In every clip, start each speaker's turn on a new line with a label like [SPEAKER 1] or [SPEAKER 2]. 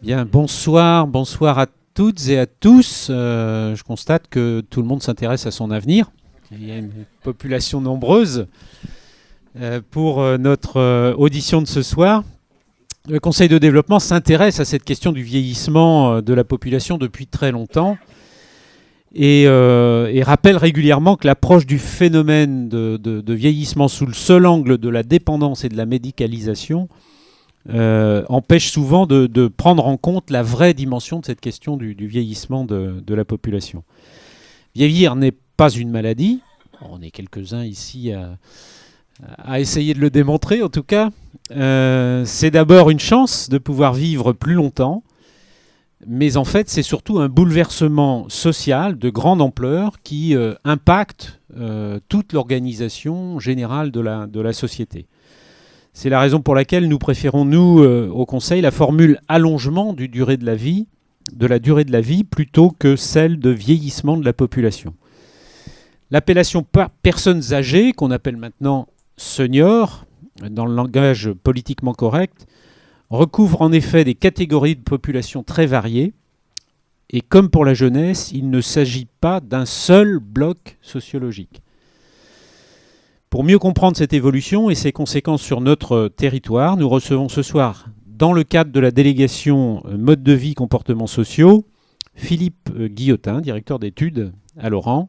[SPEAKER 1] Bien, bonsoir à toutes et à tous. Je constate que tout le monde s'intéresse à son avenir. Il y a une population nombreuse pour notre audition de ce soir. Le Conseil de développement s'intéresse à cette question du vieillissement de la population depuis très longtemps et rappelle régulièrement que l'approche du phénomène de vieillissement sous le seul angle de la dépendance et de la médicalisation empêche souvent de prendre en compte la vraie dimension de cette question du vieillissement de la population. Vieillir n'est pas une maladie. On est quelques-uns ici à essayer de le démontrer, en tout cas. C'est d'abord une chance de pouvoir vivre plus longtemps, mais en fait, c'est surtout un bouleversement social de grande ampleur qui impacte toute l'organisation générale de la société. C'est la raison pour laquelle nous préférons, nous, au Conseil, la formule allongement de la durée de la vie, plutôt que celle de vieillissement de la population. L'appellation personnes âgées, qu'on appelle maintenant seniors, dans le langage politiquement correct, recouvre en effet des catégories de population très variées. Et comme pour la jeunesse, il ne s'agit pas d'un seul bloc sociologique. Pour mieux comprendre cette évolution et ses conséquences sur notre territoire, nous recevons ce soir, dans le cadre de la délégation Mode de vie, comportements sociaux, Philippe Guillotin, directeur d'études à Laurent.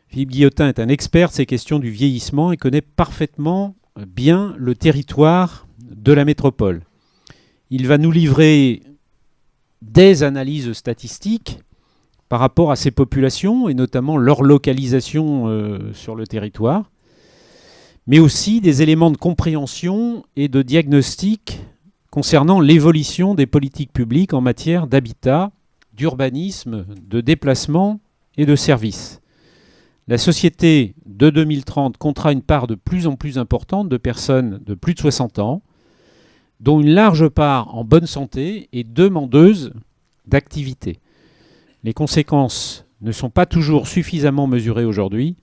[SPEAKER 1] Philippe Guillotin est un expert de ces questions du vieillissement et connaît parfaitement bien le territoire de la métropole. Il va nous livrer des analyses statistiques par rapport à ces populations et notamment leur localisation sur le territoire, mais aussi des éléments de compréhension et de diagnostic concernant l'évolution des politiques publiques en matière d'habitat, d'urbanisme, de déplacement et de services. La société de 2030 comptera une part de plus en plus importante de personnes de plus de 60 ans, dont une large part en bonne santé et demandeuses d'activité. Les conséquences ne sont pas toujours suffisamment mesurées aujourd'hui.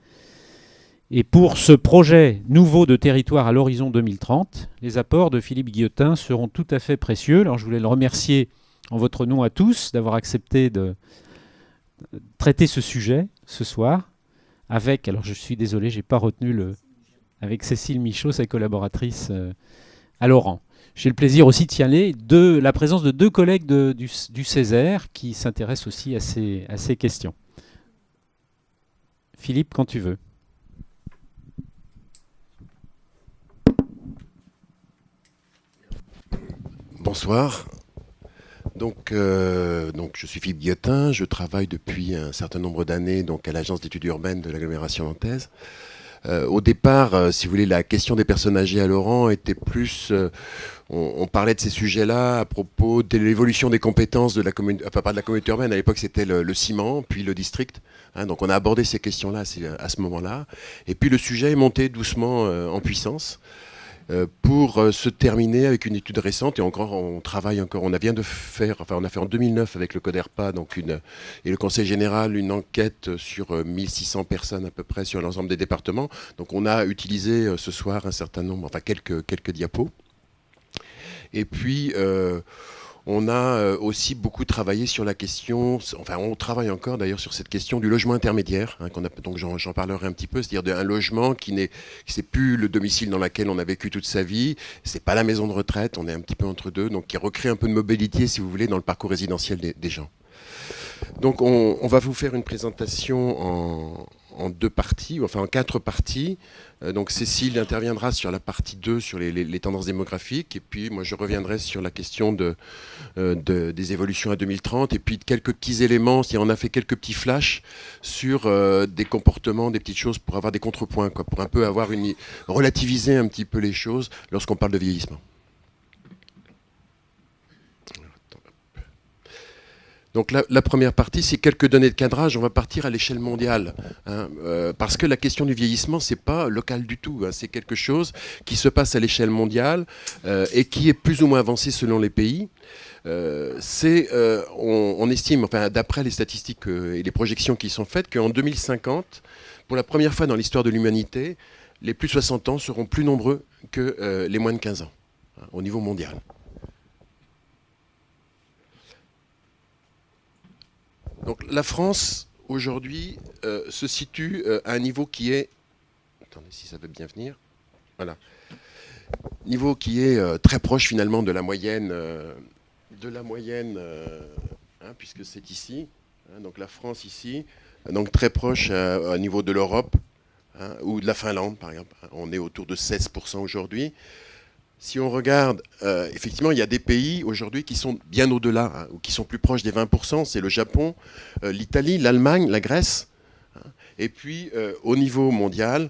[SPEAKER 1] Et pour ce projet nouveau de territoire à l'horizon 2030, les apports de Philippe Guillotin seront tout à fait précieux. Alors je voulais le remercier en votre nom à tous d'avoir accepté de traiter ce sujet ce soir avec, alors je suis désolé, j'ai pas retenu avec Cécile Michaud, sa collaboratrice à Laurent. J'ai le plaisir aussi de signaler la présence de deux collègues du Césaire qui s'intéressent aussi à ces questions. Philippe, quand tu veux.
[SPEAKER 2] Bonsoir. Donc, je suis Philippe Guillotin, je travaille depuis un certain nombre d'années à l'agence d'études urbaines de l'agglomération nantaise. Au départ, si vous voulez, la question des personnes âgées à Laurent était plus... on parlait de ces sujets-là à propos de l'évolution des compétences de la pas de la communauté urbaine. À l'époque, c'était le ciment, puis le district. Donc on a abordé ces questions-là à ce moment-là. Et puis le sujet est monté doucement en puissance. Pour se terminer avec une étude récente et encore on travaille encore, on a fait en 2009 avec le CODERPA et le Conseil général une enquête sur 1600 personnes à peu près sur l'ensemble des départements. Donc on a utilisé ce soir un certain nombre, quelques diapos. Et puis on a aussi beaucoup travaillé sur la question, on travaille encore d'ailleurs sur cette question du logement intermédiaire, donc j'en parlerai un petit peu, c'est-à-dire un logement qui c'est plus le domicile dans lequel on a vécu toute sa vie, c'est pas la maison de retraite, on est un petit peu entre deux, donc qui recrée un peu de mobilité, si vous voulez, dans le parcours résidentiel des gens. Donc on va vous faire une présentation en deux parties, en 4 parties. Donc Cécile interviendra sur la partie 2, sur les tendances démographiques, et puis moi je reviendrai sur la question des évolutions à 2030, et puis quelques petits éléments, on a fait quelques petits flashs sur des comportements, des petites choses pour avoir des contrepoints, pour un peu relativiser un petit peu les choses lorsqu'on parle de vieillissement. Donc la première partie, c'est quelques données de cadrage. On va partir à l'échelle mondiale, parce que la question du vieillissement, c'est pas local du tout. C'est quelque chose qui se passe à l'échelle mondiale et qui est plus ou moins avancé selon les pays. On estime, d'après les statistiques et les projections qui sont faites, qu'en 2050, pour la première fois dans l'histoire de l'humanité, les plus de 60 ans seront plus nombreux que les moins de 15 ans, au niveau mondial. Donc la France, aujourd'hui, se situe à un niveau qui est... Attendez, si ça veut bien venir. Voilà. Niveau qui est très proche finalement de la moyenne, puisque c'est ici. Donc la France ici, donc très proche au niveau de l'Europe, ou de la Finlande par exemple. On est autour de 16% aujourd'hui. Si on regarde, effectivement, il y a des pays aujourd'hui qui sont bien au-delà, ou qui sont plus proches des 20%. C'est le Japon, l'Italie, l'Allemagne, la Grèce. Et puis, au niveau mondial,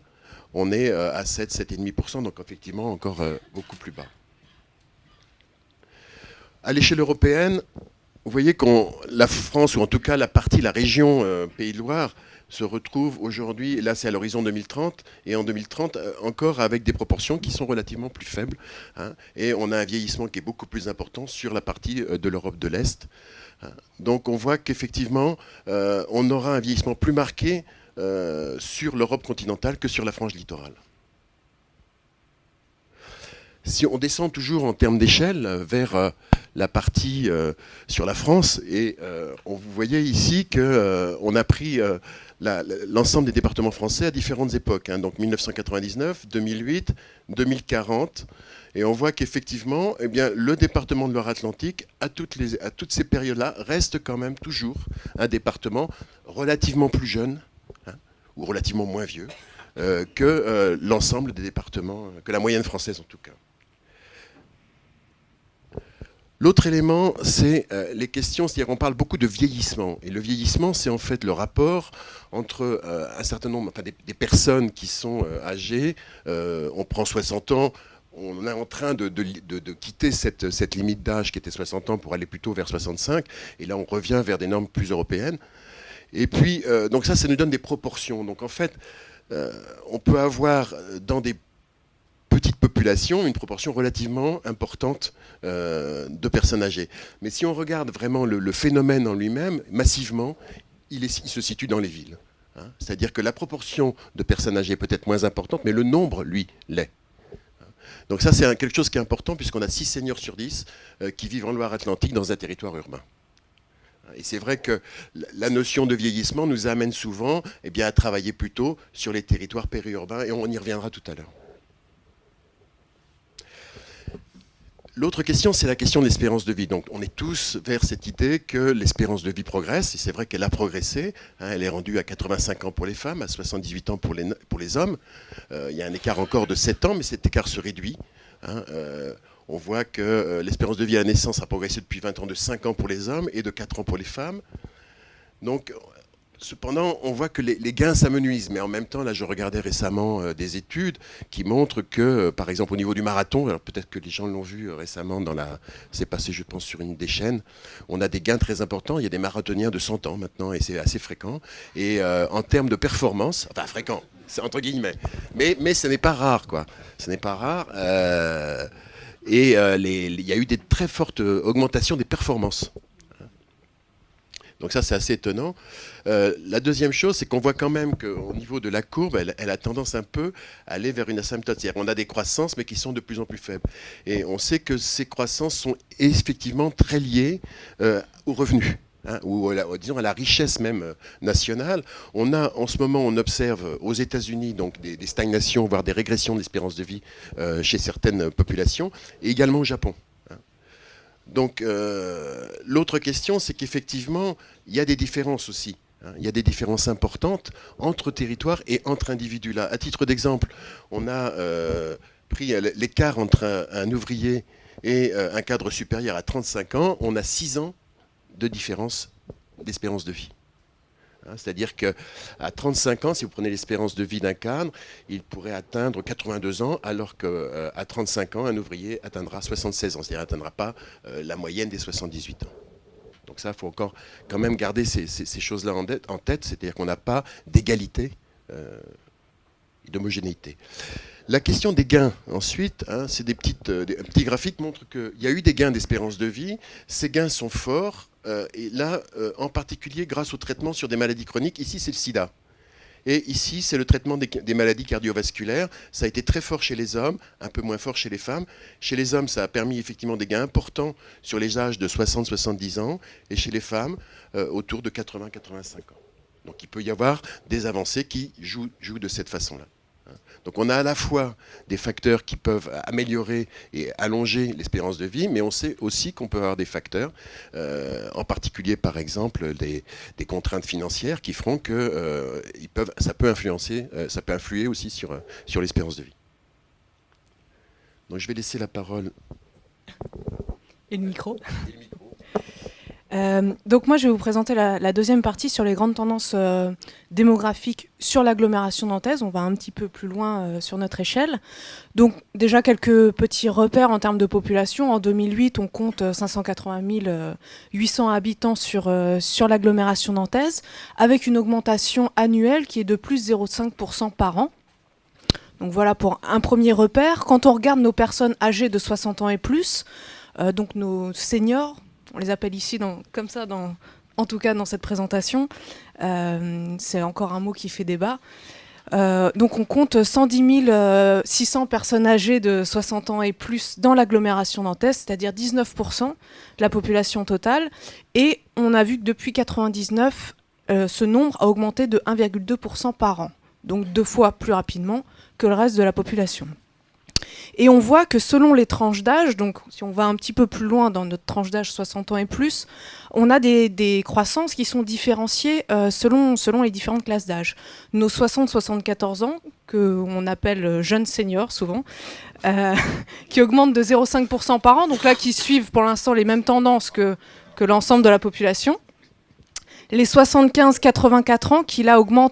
[SPEAKER 2] on est à 7, 7,5%, donc effectivement encore beaucoup plus bas. À l'échelle européenne, vous voyez que la France, ou en tout cas la région Pays de Loire, se retrouve aujourd'hui, et là c'est à l'horizon 2030, et en 2030 encore avec des proportions qui sont relativement plus faibles. Et on a un vieillissement qui est beaucoup plus important sur la partie de l'Europe de l'Est. Donc on voit qu'effectivement, on aura un vieillissement plus marqué sur l'Europe continentale que sur la frange littorale. Si on descend toujours en termes d'échelle vers la partie sur la France, et vous voyez ici qu'on a pris l'ensemble des départements français à différentes époques, donc 1999, 2008, 2040, et on voit qu'effectivement, eh bien, le département de Loire-Atlantique, à toutes ces périodes-là, reste quand même toujours un département relativement plus jeune, ou relativement moins vieux, que l'ensemble des départements, que la moyenne française en tout cas. L'autre élément, c'est les questions, c'est-à-dire qu'on parle beaucoup de vieillissement. Et le vieillissement, c'est en fait le rapport entre un certain nombre, enfin des personnes qui sont âgées, on prend 60 ans, on est en train de quitter cette limite d'âge qui était 60 ans pour aller plutôt vers 65, et là on revient vers des normes plus européennes. Et puis, donc ça nous donne des proportions. Donc en fait, on peut avoir dans des petites populations une proportion relativement importante de personnes âgées. Mais si on regarde vraiment le phénomène en lui-même, massivement, il se situe dans les villes. C'est-à-dire que la proportion de personnes âgées est peut-être moins importante, mais le nombre, lui, l'est. Donc ça, c'est quelque chose qui est important, puisqu'on a 6 seniors sur 10 qui vivent en Loire-Atlantique dans un territoire urbain. Et c'est vrai que la notion de vieillissement nous amène souvent à travailler plutôt sur les territoires périurbains, et on y reviendra tout à l'heure. L'autre question, c'est la question de l'espérance de vie. Donc, on est tous vers cette idée que l'espérance de vie progresse, et c'est vrai qu'elle a progressé. Elle est rendue à 85 ans pour les femmes, à 78 ans pour les hommes. Il y a un écart encore de 7 ans, mais cet écart se réduit. On voit que l'espérance de vie à la naissance a progressé depuis 20 ans de 5 ans pour les hommes et de 4 ans pour les femmes. Donc, cependant, on voit que les gains s'amenuisent. Mais en même temps, là, je regardais récemment des études qui montrent que, par exemple, au niveau du marathon, alors peut-être que les gens l'ont vu récemment, c'est passé, je pense, sur une des chaînes, on a des gains très importants. Il y a des marathoniens de 100 ans maintenant, et c'est assez fréquent. Et en termes de performance, enfin fréquent, c'est entre guillemets, mais ce n'est pas rare, quoi. Ce n'est pas rare. Et il y a eu des très fortes augmentations des performances. Donc ça, c'est assez étonnant. La deuxième chose, c'est qu'on voit quand même qu'au niveau de la courbe, elle a tendance un peu à aller vers une asymptote. C'est-à-dire qu'on a des croissances, mais qui sont de plus en plus faibles. Et on sait que ces croissances sont effectivement très liées aux revenus. Ou disons à la richesse même nationale. En ce moment, on observe aux États-Unis donc des stagnations, voire des régressions de l'espérance de vie chez certaines populations, et également au Japon. Donc, l'autre question, c'est qu'effectivement, il y a des différences aussi. Il y a des différences importantes entre territoires et entre individus. Là, à titre d'exemple, on a pris l'écart entre un ouvrier et un cadre supérieur à 35 ans. On a 6 ans de différence d'espérance de vie. C'est-à-dire qu'à 35 ans, si vous prenez l'espérance de vie d'un cadre, il pourrait atteindre 82 ans, alors qu'à 35 ans, un ouvrier atteindra 76 ans. C'est-à-dire qu'il n'atteindra pas la moyenne des 78 ans. Donc ça, il faut encore quand même garder ces choses-là en tête, c'est-à-dire qu'on n'a pas d'égalité et d'homogénéité. La question des gains, ensuite, c'est des petits graphiques qui montrent qu'il y a eu des gains d'espérance de vie. Ces gains sont forts, et là, en particulier, grâce au traitement sur des maladies chroniques. Ici, c'est le sida. Et ici, c'est le traitement des maladies cardiovasculaires. Ça a été très fort chez les hommes, un peu moins fort chez les femmes. Chez les hommes, ça a permis effectivement des gains importants sur les âges de 60-70 ans, et chez les femmes, autour de 80-85 ans. Donc il peut y avoir des avancées qui jouent de cette façon-là. Donc on a à la fois des facteurs qui peuvent améliorer et allonger l'espérance de vie, mais on sait aussi qu'on peut avoir des facteurs, en particulier par exemple des contraintes financières qui feront que ça peut influer aussi sur l'espérance de vie. Donc je vais laisser la parole.
[SPEAKER 3] Et le micro. Donc moi je vais vous présenter la deuxième partie sur les grandes tendances démographiques sur l'agglomération nantaise. On va un petit peu plus loin sur notre échelle. Donc déjà quelques petits repères en termes de population. En 2008 on compte 580 800 habitants sur l'agglomération nantaise, avec une augmentation annuelle qui est de plus 0,5% par an. Donc voilà pour un premier repère. Quand on regarde nos personnes âgées de 60 ans et plus, donc nos seniors, on les appelle ici comme ça, en tout cas dans cette présentation. C'est encore un mot qui fait débat. Donc on compte 110 600 personnes âgées de 60 ans et plus dans l'agglomération nantaise, c'est-à-dire 19% de la population totale. Et on a vu que depuis 1999, ce nombre a augmenté de 1,2% par an, donc 2 fois plus rapidement que le reste de la population. Et on voit que selon les tranches d'âge, donc si on va un petit peu plus loin dans notre tranche d'âge 60 ans et plus, on a des croissances qui sont différenciées selon les différentes classes d'âge. Nos 60-74 ans, qu'on appelle jeunes seniors souvent, qui augmentent de 0,5% par an, donc là qui suivent pour l'instant les mêmes tendances que l'ensemble de la population. Les 75-84 ans qui là ont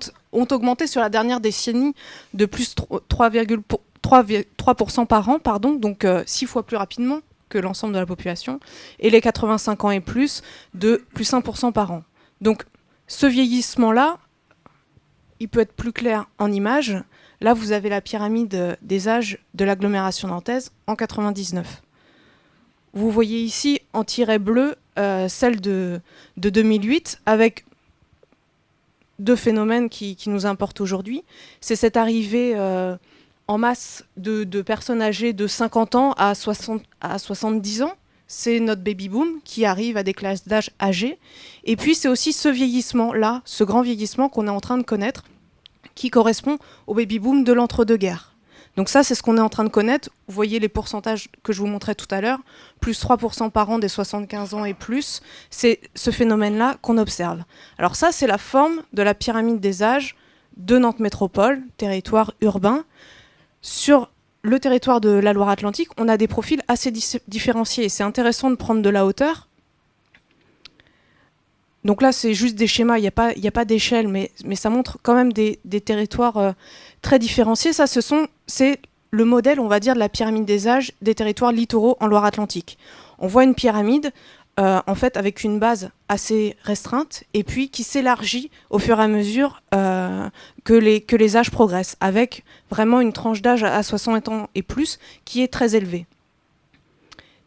[SPEAKER 3] augmenté sur la dernière décennie de plus 3% par an, donc 6 fois plus rapidement que l'ensemble de la population, et les 85 ans et plus de plus 1% par an. Donc ce vieillissement-là, il peut être plus clair en image. Là, vous avez la pyramide des âges de l'agglomération nantaise en 99. Vous voyez ici en tiret bleu celle de 2008, avec deux phénomènes qui nous importent aujourd'hui. C'est cette arrivée en masse de personnes âgées de 50 ans à 70 ans. C'est notre baby-boom qui arrive à des classes d'âge âgées. Et puis c'est aussi ce vieillissement-là, ce grand vieillissement qu'on est en train de connaître, qui correspond au baby-boom de l'entre-deux-guerres. Donc ça, c'est ce qu'on est en train de connaître. Vous voyez les pourcentages que je vous montrais tout à l'heure, plus 3% par an des 75 ans et plus. C'est ce phénomène-là qu'on observe. Alors ça, c'est la forme de la pyramide des âges de Nantes Métropole, territoire urbain. Sur le territoire de la Loire-Atlantique, on a des profils assez différenciés. Et c'est intéressant de prendre de la hauteur. Donc là, c'est juste des schémas, il n'y a pas d'échelle, mais ça montre quand même des territoires très différenciés. Ça, c'est le modèle, on va dire, de la pyramide des âges des territoires littoraux en Loire-Atlantique. On voit une pyramide, en fait, avec une base assez restreinte, et puis qui s'élargit au fur et à mesure que les âges progressent, avec vraiment une tranche d'âge à 60 ans et plus qui est très élevée.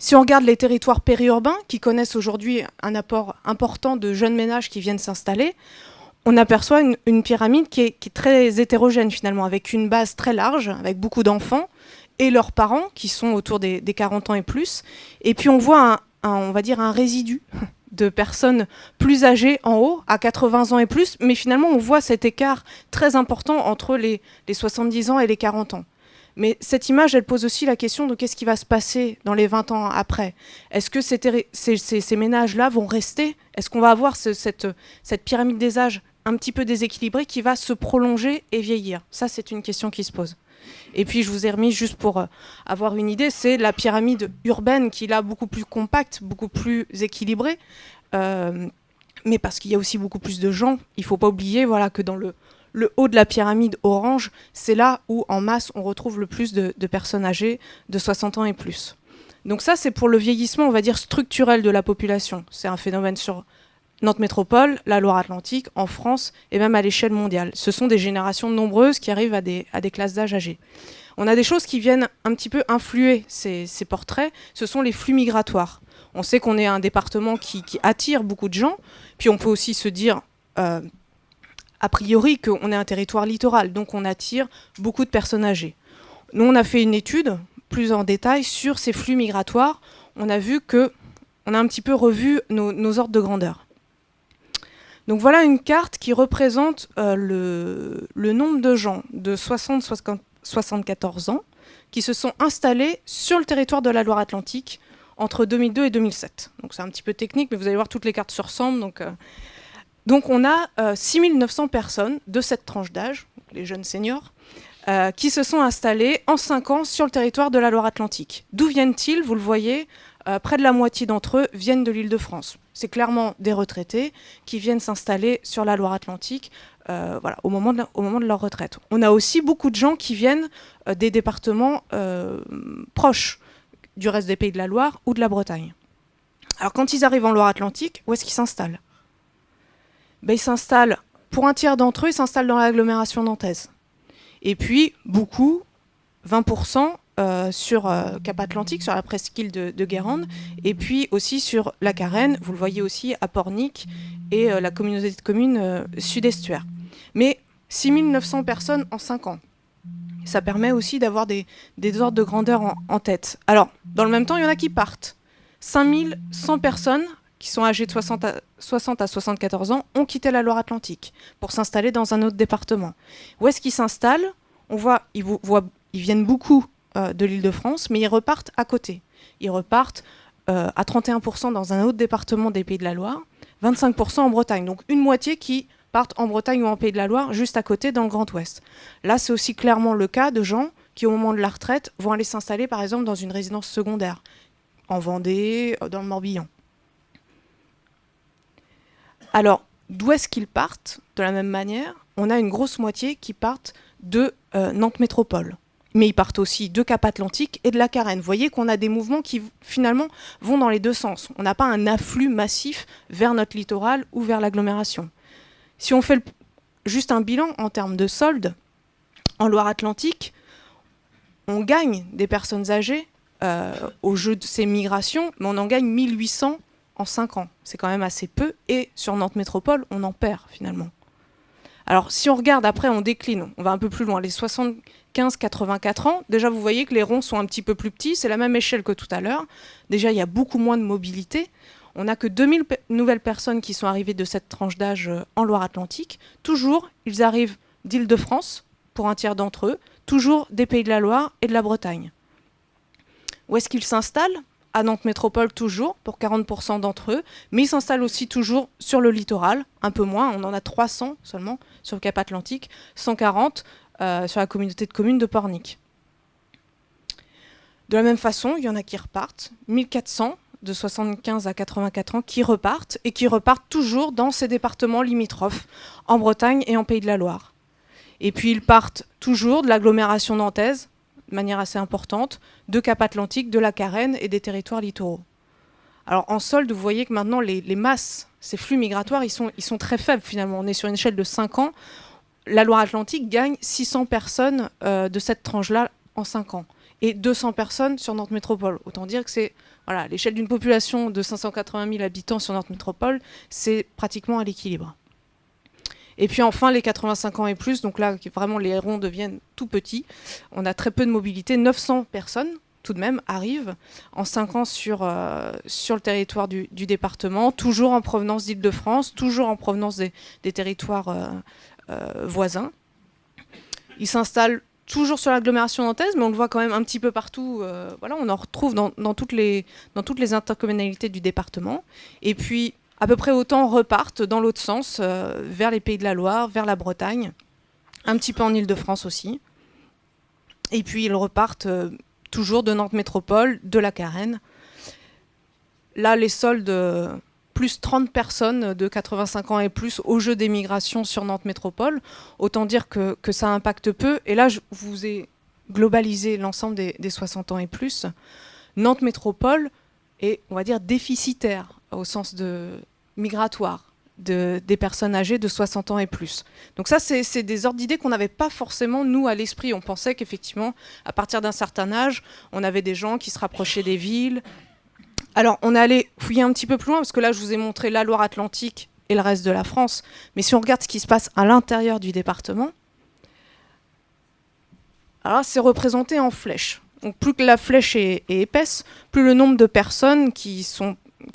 [SPEAKER 3] Si on regarde les territoires périurbains, qui connaissent aujourd'hui un apport important de jeunes ménages qui viennent s'installer, on aperçoit une pyramide qui est très hétérogène finalement, avec une base très large, avec beaucoup d'enfants, et leurs parents, qui sont autour des 40 ans et plus. Et puis on voit on va dire un résidu de personnes plus âgées en haut, à 80 ans et plus, mais finalement on voit cet écart très important entre les 70 ans et les 40 ans. Mais cette image, elle pose aussi la question de qu'est-ce qui va se passer dans les 20 ans après. Est-ce que ces ménages-là vont rester? Est-ce qu'on va avoir cette pyramide des âges un petit peu déséquilibrée qui va se prolonger et vieillir? Ça, c'est une question qui se pose. Et puis, je vous ai remis, juste pour avoir une idée, c'est la pyramide urbaine qui est là beaucoup plus compacte, beaucoup plus équilibrée. Mais parce qu'il y a aussi beaucoup plus de gens. Il ne faut pas oublier que dans le haut de la pyramide orange, c'est là où, en masse, on retrouve le plus de personnes âgées de 60 ans et plus. Donc ça, c'est pour le vieillissement, on va dire, structurel de la population. C'est un phénomène sur Nantes Métropole, la Loire-Atlantique, en France et même à l'échelle mondiale. Ce sont des générations nombreuses qui arrivent à des classes d'âge âgées. On a des choses qui viennent un petit peu influer ces portraits. Ce sont les flux migratoires. On sait qu'on est un département qui attire beaucoup de gens. Puis on peut aussi se dire... a priori qu'on est un territoire littoral, donc on attire beaucoup de personnes âgées. Nous, on a fait une étude plus en détail sur ces flux migratoires. On a vu qu'on a un petit peu revu nos ordres de grandeur. Donc voilà une carte qui représente le nombre de gens de 60-74 ans qui se sont installés sur le territoire de la Loire-Atlantique entre 2002 et 2007. Donc c'est un petit peu technique, mais vous allez voir, toutes les cartes se ressemblent. Donc on a 6900 personnes de cette tranche d'âge, les jeunes seniors, qui se sont installés en 5 ans sur le territoire de la Loire-Atlantique. D'où viennent-ils? Vous le voyez, près de la moitié d'entre eux viennent de l'Île-de-France. C'est clairement des retraités qui viennent s'installer sur la Loire-Atlantique au moment de leur retraite. On a aussi beaucoup de gens qui viennent des départements proches du reste des Pays de la Loire ou de la Bretagne. Alors quand ils arrivent en Loire-Atlantique, où est-ce qu'ils s'installent? Ils s'installent, pour un tiers d'entre eux, ils s'installent dans l'agglomération nantaise. Et puis, beaucoup, 20%, sur Cap-Atlantique, sur la presqu'île de Guérande, et puis aussi sur la Carène, vous le voyez aussi à Pornic, et la communauté de communes Sud-Estuaire. Mais 6900 personnes en 5 ans. Ça permet aussi d'avoir des ordres de grandeur en tête. Alors, dans le même temps, il y en a qui partent. 5100 personnes qui sont âgées de 60 à 74 ans ont quitté la Loire-Atlantique pour s'installer dans un autre département. Où est-ce qu'ils s'installent? On voit, ils viennent beaucoup de l'Île-de-France, mais ils repartent à côté. Ils repartent à 31% dans un autre département des Pays de la Loire, 25% en Bretagne. Donc une moitié qui partent en Bretagne ou en Pays de la Loire, juste à côté, dans le Grand Ouest. Là, c'est aussi clairement le cas de gens qui, au moment de la retraite, vont aller s'installer, par exemple, dans une résidence secondaire, en Vendée, dans le Morbihan. Alors, d'où est-ce qu'ils partent? De la même manière, on a une grosse moitié qui partent de Nantes Métropole. Mais ils partent aussi de Cap-Atlantique et de la Carène. Vous voyez qu'on a des mouvements qui, finalement, vont dans les deux sens. On n'a pas un afflux massif vers notre littoral ou vers l'agglomération. Si on fait juste un bilan en termes de solde, en Loire-Atlantique, on gagne des personnes âgées au jeu de ces migrations, mais on en gagne 1800 en 5 ans. C'est quand même assez peu. Et sur Nantes Métropole, on en perd finalement. Alors si on regarde, après on décline, on va un peu plus loin, les 75-84 ans, déjà vous voyez que les ronds sont un petit peu plus petits, c'est la même échelle que tout à l'heure. Déjà il y a beaucoup moins de mobilité. On n'a que 2000 nouvelles personnes qui sont arrivées de cette tranche d'âge en Loire-Atlantique. Toujours, ils arrivent d'Île-de-France, pour un tiers d'entre eux, toujours des Pays de la Loire et de la Bretagne. Où est-ce qu'ils s'installent? À Nantes Métropole toujours, pour 40% d'entre eux, mais ils s'installent aussi toujours sur le littoral, un peu moins, on en a 300 seulement sur le Cap-Atlantique, 140 sur la communauté de communes de Pornic. De la même façon, il y en a qui repartent, 1400 de 75 à 84 ans qui repartent, et qui repartent toujours dans ces départements limitrophes, en Bretagne et en Pays de la Loire. Et puis ils partent toujours de l'agglomération nantaise, de manière assez importante, de Cap-Atlantique, de la Carène et des territoires littoraux. Alors en solde, vous voyez que maintenant les masses, ces flux migratoires, ils sont très faibles finalement. On est sur une échelle de 5 ans. La Loire-Atlantique gagne 600 personnes de cette tranche-là en 5 ans. Et 200 personnes sur Nantes Métropole. Autant dire que c'est l'échelle d'une population de 580 000 habitants sur Nantes Métropole, c'est pratiquement à l'équilibre. Et puis enfin, les 85 ans et plus, donc là, vraiment, les ronds deviennent tout petits. On a très peu de mobilité. 900 personnes, tout de même, arrivent en 5 ans sur le territoire du département, toujours en provenance d'Île-de-France, toujours en provenance des territoires voisins. Ils s'installent toujours sur l'agglomération nantaise, mais on le voit quand même un petit peu partout. On en retrouve dans toutes les intercommunalités du département. Et puis, à peu près autant repartent dans l'autre sens, vers les Pays de la Loire, vers la Bretagne, un petit peu en Île-de-France aussi. Et puis ils repartent toujours de Nantes Métropole, de la Carène. Là, les soldes, plus 30 personnes de 85 ans et plus au jeu des migrations sur Nantes Métropole. Autant dire que ça impacte peu. Et là, je vous ai globalisé l'ensemble des 60 ans et plus. Nantes Métropole est, on va dire, déficitaire au sens de migratoire des personnes âgées de 60 ans et plus. Donc ça, c'est des ordres d'idées qu'on n'avait pas forcément, nous, à l'esprit. On pensait qu'effectivement, à partir d'un certain âge, on avait des gens qui se rapprochaient des villes. Alors, on est allé fouiller un petit peu plus loin, parce que là, je vous ai montré la Loire-Atlantique et le reste de la France. Mais si on regarde ce qui se passe à l'intérieur du département, alors c'est représenté en flèches. Donc plus que la flèche est épaisse, plus le nombre de personnes qui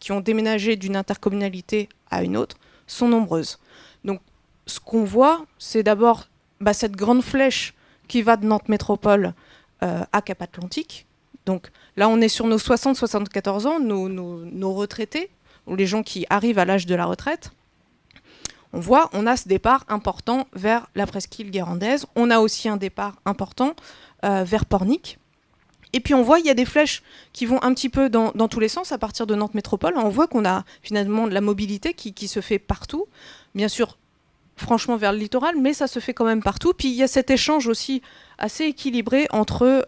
[SPEAKER 3] ont déménagé d'une intercommunalité à une autre sont nombreuses. Donc ce qu'on voit, c'est d'abord cette grande flèche qui va de Nantes Métropole à Cap-Atlantique. Donc là, on est sur nos 60-74 ans, nos retraités, ou les gens qui arrivent à l'âge de la retraite. On a ce départ important vers la presqu'île guérandaise. On a aussi un départ important vers Pornic. Et puis on voit, il y a des flèches qui vont un petit peu dans tous les sens à partir de Nantes Métropole. On voit qu'on a finalement de la mobilité qui se fait partout. Bien sûr, franchement vers le littoral, mais ça se fait quand même partout. Puis il y a cet échange aussi assez équilibré entre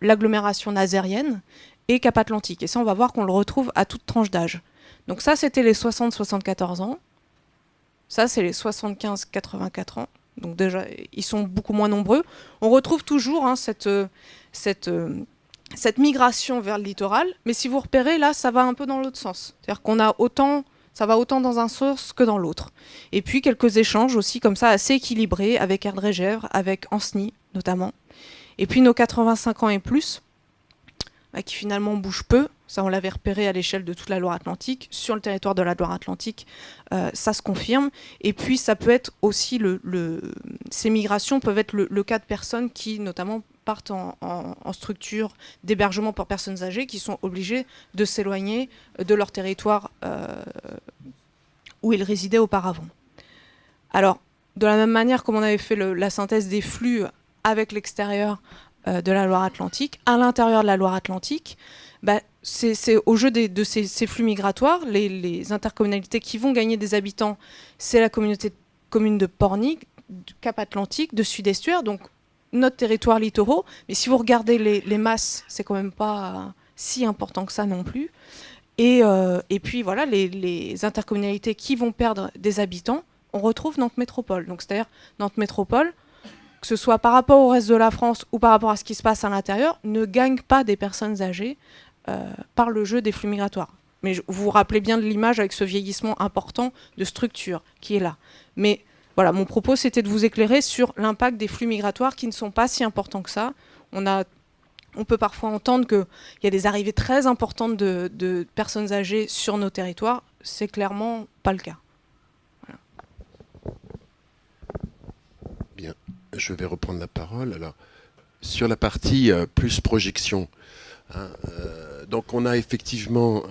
[SPEAKER 3] l'agglomération nazérienne et Cap-Atlantique. Et ça, on va voir qu'on le retrouve à toute tranche d'âge. Donc ça, c'était les 60-74 ans. Ça, c'est les 75-84 ans. Donc déjà, ils sont beaucoup moins nombreux. On retrouve toujours cette migration vers le littoral. Mais si vous repérez, là, ça va un peu dans l'autre sens. C'est-à-dire qu'on a ça va autant dans un sens que dans l'autre. Et puis quelques échanges aussi comme ça, assez équilibrés, avec Erdre-et-Gèvres, avec Ancenis notamment. Et puis nos 85 ans et plus, qui finalement bougent peu. Ça, on l'avait repéré à l'échelle de toute la Loire-Atlantique. Sur le territoire de la Loire-Atlantique, ça se confirme. Et puis, ça peut être aussi ces migrations peuvent être le cas de personnes qui, notamment, partent en structure d'hébergement pour personnes âgées, qui sont obligées de s'éloigner de leur territoire où ils résidaient auparavant. Alors, de la même manière, comme on avait fait la synthèse des flux avec l'extérieur de la Loire-Atlantique, à l'intérieur de la Loire-Atlantique, c'est au jeu de ces flux migratoires, les intercommunalités qui vont gagner des habitants, c'est la communauté de communes de Pornic, de Cap-Atlantique, de Sud-Estuaire, donc notre territoire littoraux. Mais si vous regardez les masses, c'est quand même pas si important que ça non plus. Et puis voilà, les intercommunalités qui vont perdre des habitants, on retrouve Nantes Métropole. Donc c'est-à-dire Nantes Métropole, que ce soit par rapport au reste de la France ou par rapport à ce qui se passe à l'intérieur, ne gagne pas des personnes âgées par le jeu des flux migratoires. Mais vous vous rappelez bien de l'image avec ce vieillissement important de structure qui est là. Mais voilà, mon propos, c'était de vous éclairer sur l'impact des flux migratoires qui ne sont pas si importants que ça. On peut parfois entendre qu'il y a des arrivées très importantes de personnes âgées sur nos territoires. C'est clairement pas le cas. Voilà.
[SPEAKER 2] Bien, je vais reprendre la parole. Alors, sur la partie plus projection, donc on a effectivement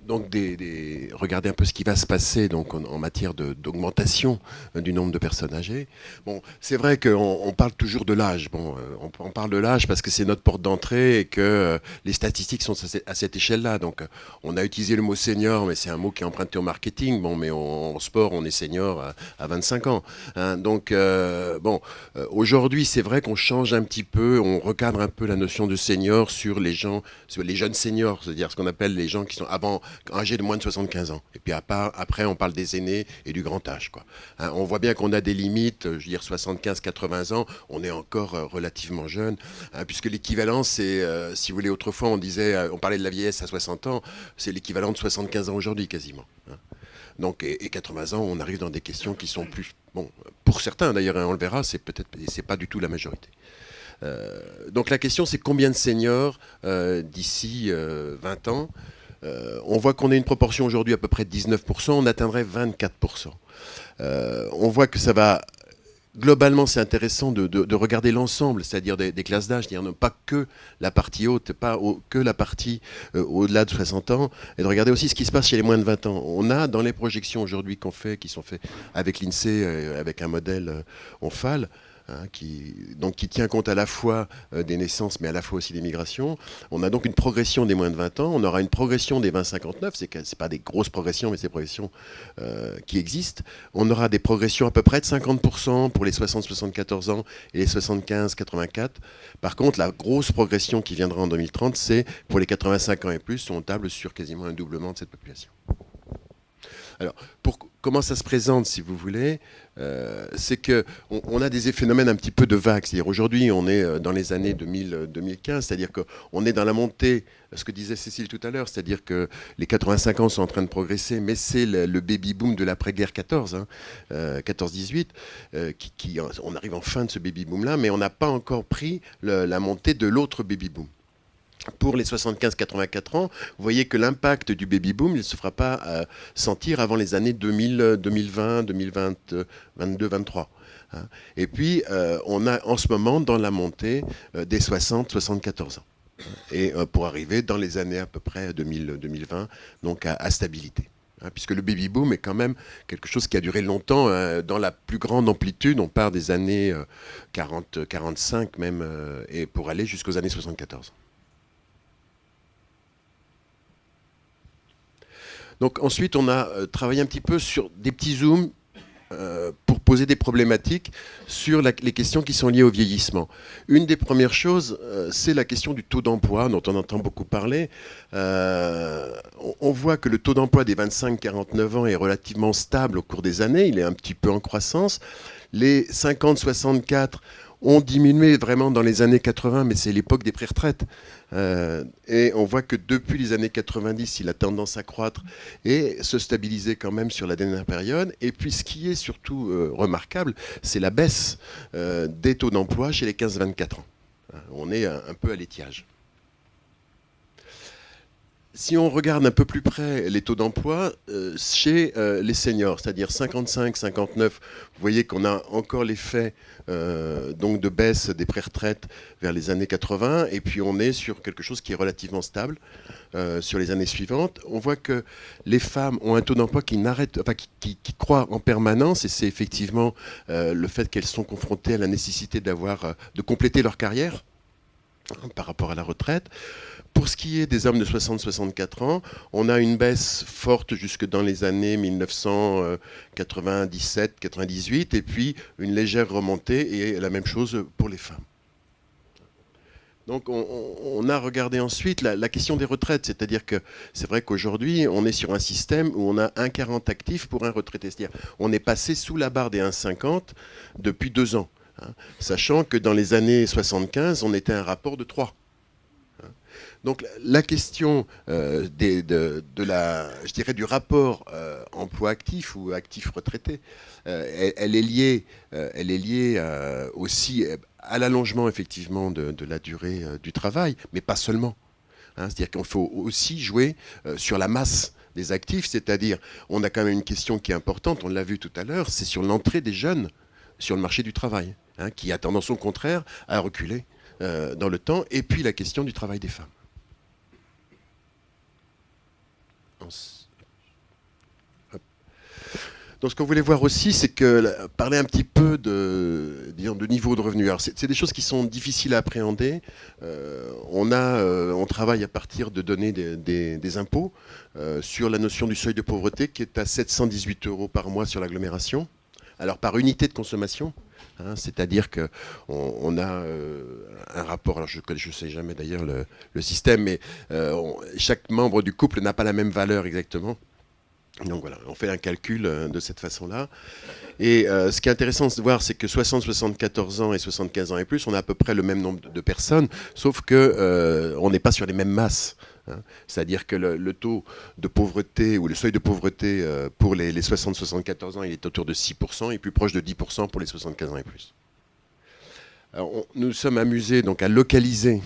[SPEAKER 2] donc regarder un peu ce qui va se passer donc en matière d'augmentation du nombre de personnes âgées. Bon, c'est vrai qu'on parle toujours de l'âge. Bon, on parle de l'âge parce que c'est notre porte d'entrée et que les statistiques sont à cette échelle-là. Donc, on a utilisé le mot senior, mais c'est un mot qui est emprunté au marketing. Bon, mais en sport, on est senior à 25 ans. Hein. Donc, aujourd'hui, c'est vrai qu'on change un petit peu, on recadre un peu la notion de senior sur les jeunes seniors, c'est-à-dire ce qu'on appelle les gens qui sont âgés de moins de 75 ans. Et puis après, on parle des aînés et du grand âge. Quoi. Hein, on voit bien qu'on a des limites, je veux dire 75-80 ans, on est encore relativement jeune, hein, puisque l'équivalent, c'est, si vous voulez, autrefois, on parlait de la vieillesse à 60 ans, c'est l'équivalent de 75 ans aujourd'hui, quasiment. Hein. Donc, et 80 ans, on arrive dans des questions qui sont plus... Bon, pour certains, d'ailleurs, hein, on le verra, c'est pas du tout la majorité. Donc la question, c'est combien de seniors d'ici 20 ans. On voit qu'on a une proportion aujourd'hui à peu près de 19%, on atteindrait 24%. On voit que ça va... Globalement, c'est intéressant de regarder l'ensemble, c'est-à-dire des classes d'âge, c'est-à-dire pas que la partie haute, que la partie au-delà de 60 ans, et de regarder aussi ce qui se passe chez les moins de 20 ans. On a dans les projections aujourd'hui qui sont faites avec l'INSEE, avec un modèle ONFAL, hein, qui tient compte à la fois des naissances, mais à la fois aussi des migrations. On a donc une progression des moins de 20 ans. On aura une progression des 20-59. C'est pas des grosses progressions, mais c'est des progressions qui existent. On aura des progressions à peu près de 50% pour les 60-74 ans et les 75-84. Par contre, la grosse progression qui viendra en 2030, c'est pour les 85 ans et plus. On table sur quasiment un doublement de cette population. Alors, comment ça se présente, si vous voulez, c'est qu'on a des phénomènes un petit peu de vagues. C'est-à-dire aujourd'hui, on est dans les années 2000-2015, c'est-à-dire qu'on est dans la montée, ce que disait Cécile tout à l'heure, c'est-à-dire que les 85 ans sont en train de progresser, mais c'est le baby-boom de l'après-guerre 14, 14-18, on arrive en fin de ce baby-boom-là, mais on n'a pas encore pris la montée de l'autre baby-boom. Pour les 75-84 ans, vous voyez que l'impact du baby-boom, il ne se fera pas sentir avant les années 2000, 2020, 2022, 2023. Et puis, on a en ce moment dans la montée des 60-74 ans. Et pour arriver dans les années à peu près 2020, donc à stabilité. Puisque le baby-boom est quand même quelque chose qui a duré longtemps, dans la plus grande amplitude, on part des années 40-45 même, et pour aller jusqu'aux années 74. Donc ensuite, on a travaillé un petit peu sur des petits zooms pour poser des problématiques sur les questions qui sont liées au vieillissement. Une des premières choses, c'est la question du taux d'emploi, dont on entend beaucoup parler. On voit que le taux d'emploi des 25-49 ans est relativement stable au cours des années, il est un petit peu en croissance. Les 50-64 ont diminué vraiment dans les années 80, mais c'est l'époque des pré-retraites. Et on voit que depuis les années 90, il a tendance à croître et se stabiliser quand même sur la dernière période. Et puis ce qui est surtout remarquable, c'est la baisse des taux d'emploi chez les 15-24 ans. On est un peu à l'étiage. Si on regarde un peu plus près les taux d'emploi chez les seniors, c'est-à-dire 55-59, vous voyez qu'on a encore l'effet donc de baisse des pré-retraites vers les années 80, et puis on est sur quelque chose qui est relativement stable sur les années suivantes. On voit que les femmes ont un taux d'emploi qui croît en permanence, et c'est effectivement le fait qu'elles sont confrontées à la nécessité de compléter leur carrière par rapport à la retraite. Pour ce qui est des hommes de 60-64 ans, on a une baisse forte jusque dans les années 1997-98, et puis une légère remontée, et la même chose pour les femmes. Donc on a regardé ensuite la question des retraites, c'est-à-dire que c'est vrai qu'aujourd'hui, on est sur un système où on a 1,40 actifs pour un retraité. C'est-à-dire on est passé sous la barre des 1,50 depuis 2 ans, sachant que dans les années 75, on était à un rapport de 3. Donc la question du rapport emploi actif ou actif retraité, elle est liée aussi à l'allongement effectivement de la durée du travail, mais pas seulement. C'est-à-dire qu'il faut aussi jouer sur la masse des actifs, c'est-à-dire on a quand même une question qui est importante, on l'a vu tout à l'heure, c'est sur l'entrée des jeunes sur le marché du travail, qui a tendance au contraire à reculer dans le temps, et puis la question du travail des femmes. Donc ce qu'on voulait voir aussi, c'est que parler un petit peu de niveau de revenu. Alors c'est des choses qui sont difficiles à appréhender. On travaille à partir de données des impôts sur la notion du seuil de pauvreté qui est à 718 € par mois sur l'agglomération. Alors par unité de consommation. C'est-à-dire qu'on a un rapport, alors je ne sais jamais d'ailleurs le système, mais chaque membre du couple n'a pas la même valeur exactement. Donc voilà, on fait un calcul de cette façon-là. Et ce qui est intéressant de voir, c'est que 60-74 ans et 75 ans et plus, on a à peu près le même nombre de personnes, sauf qu'on n'est pas sur les mêmes masses. C'est-à-dire que le taux de pauvreté ou le seuil de pauvreté pour les 60-74 ans, il est autour de 6% et plus proche de 10% pour les 75 ans et plus. Alors, nous sommes amusés donc à localiser,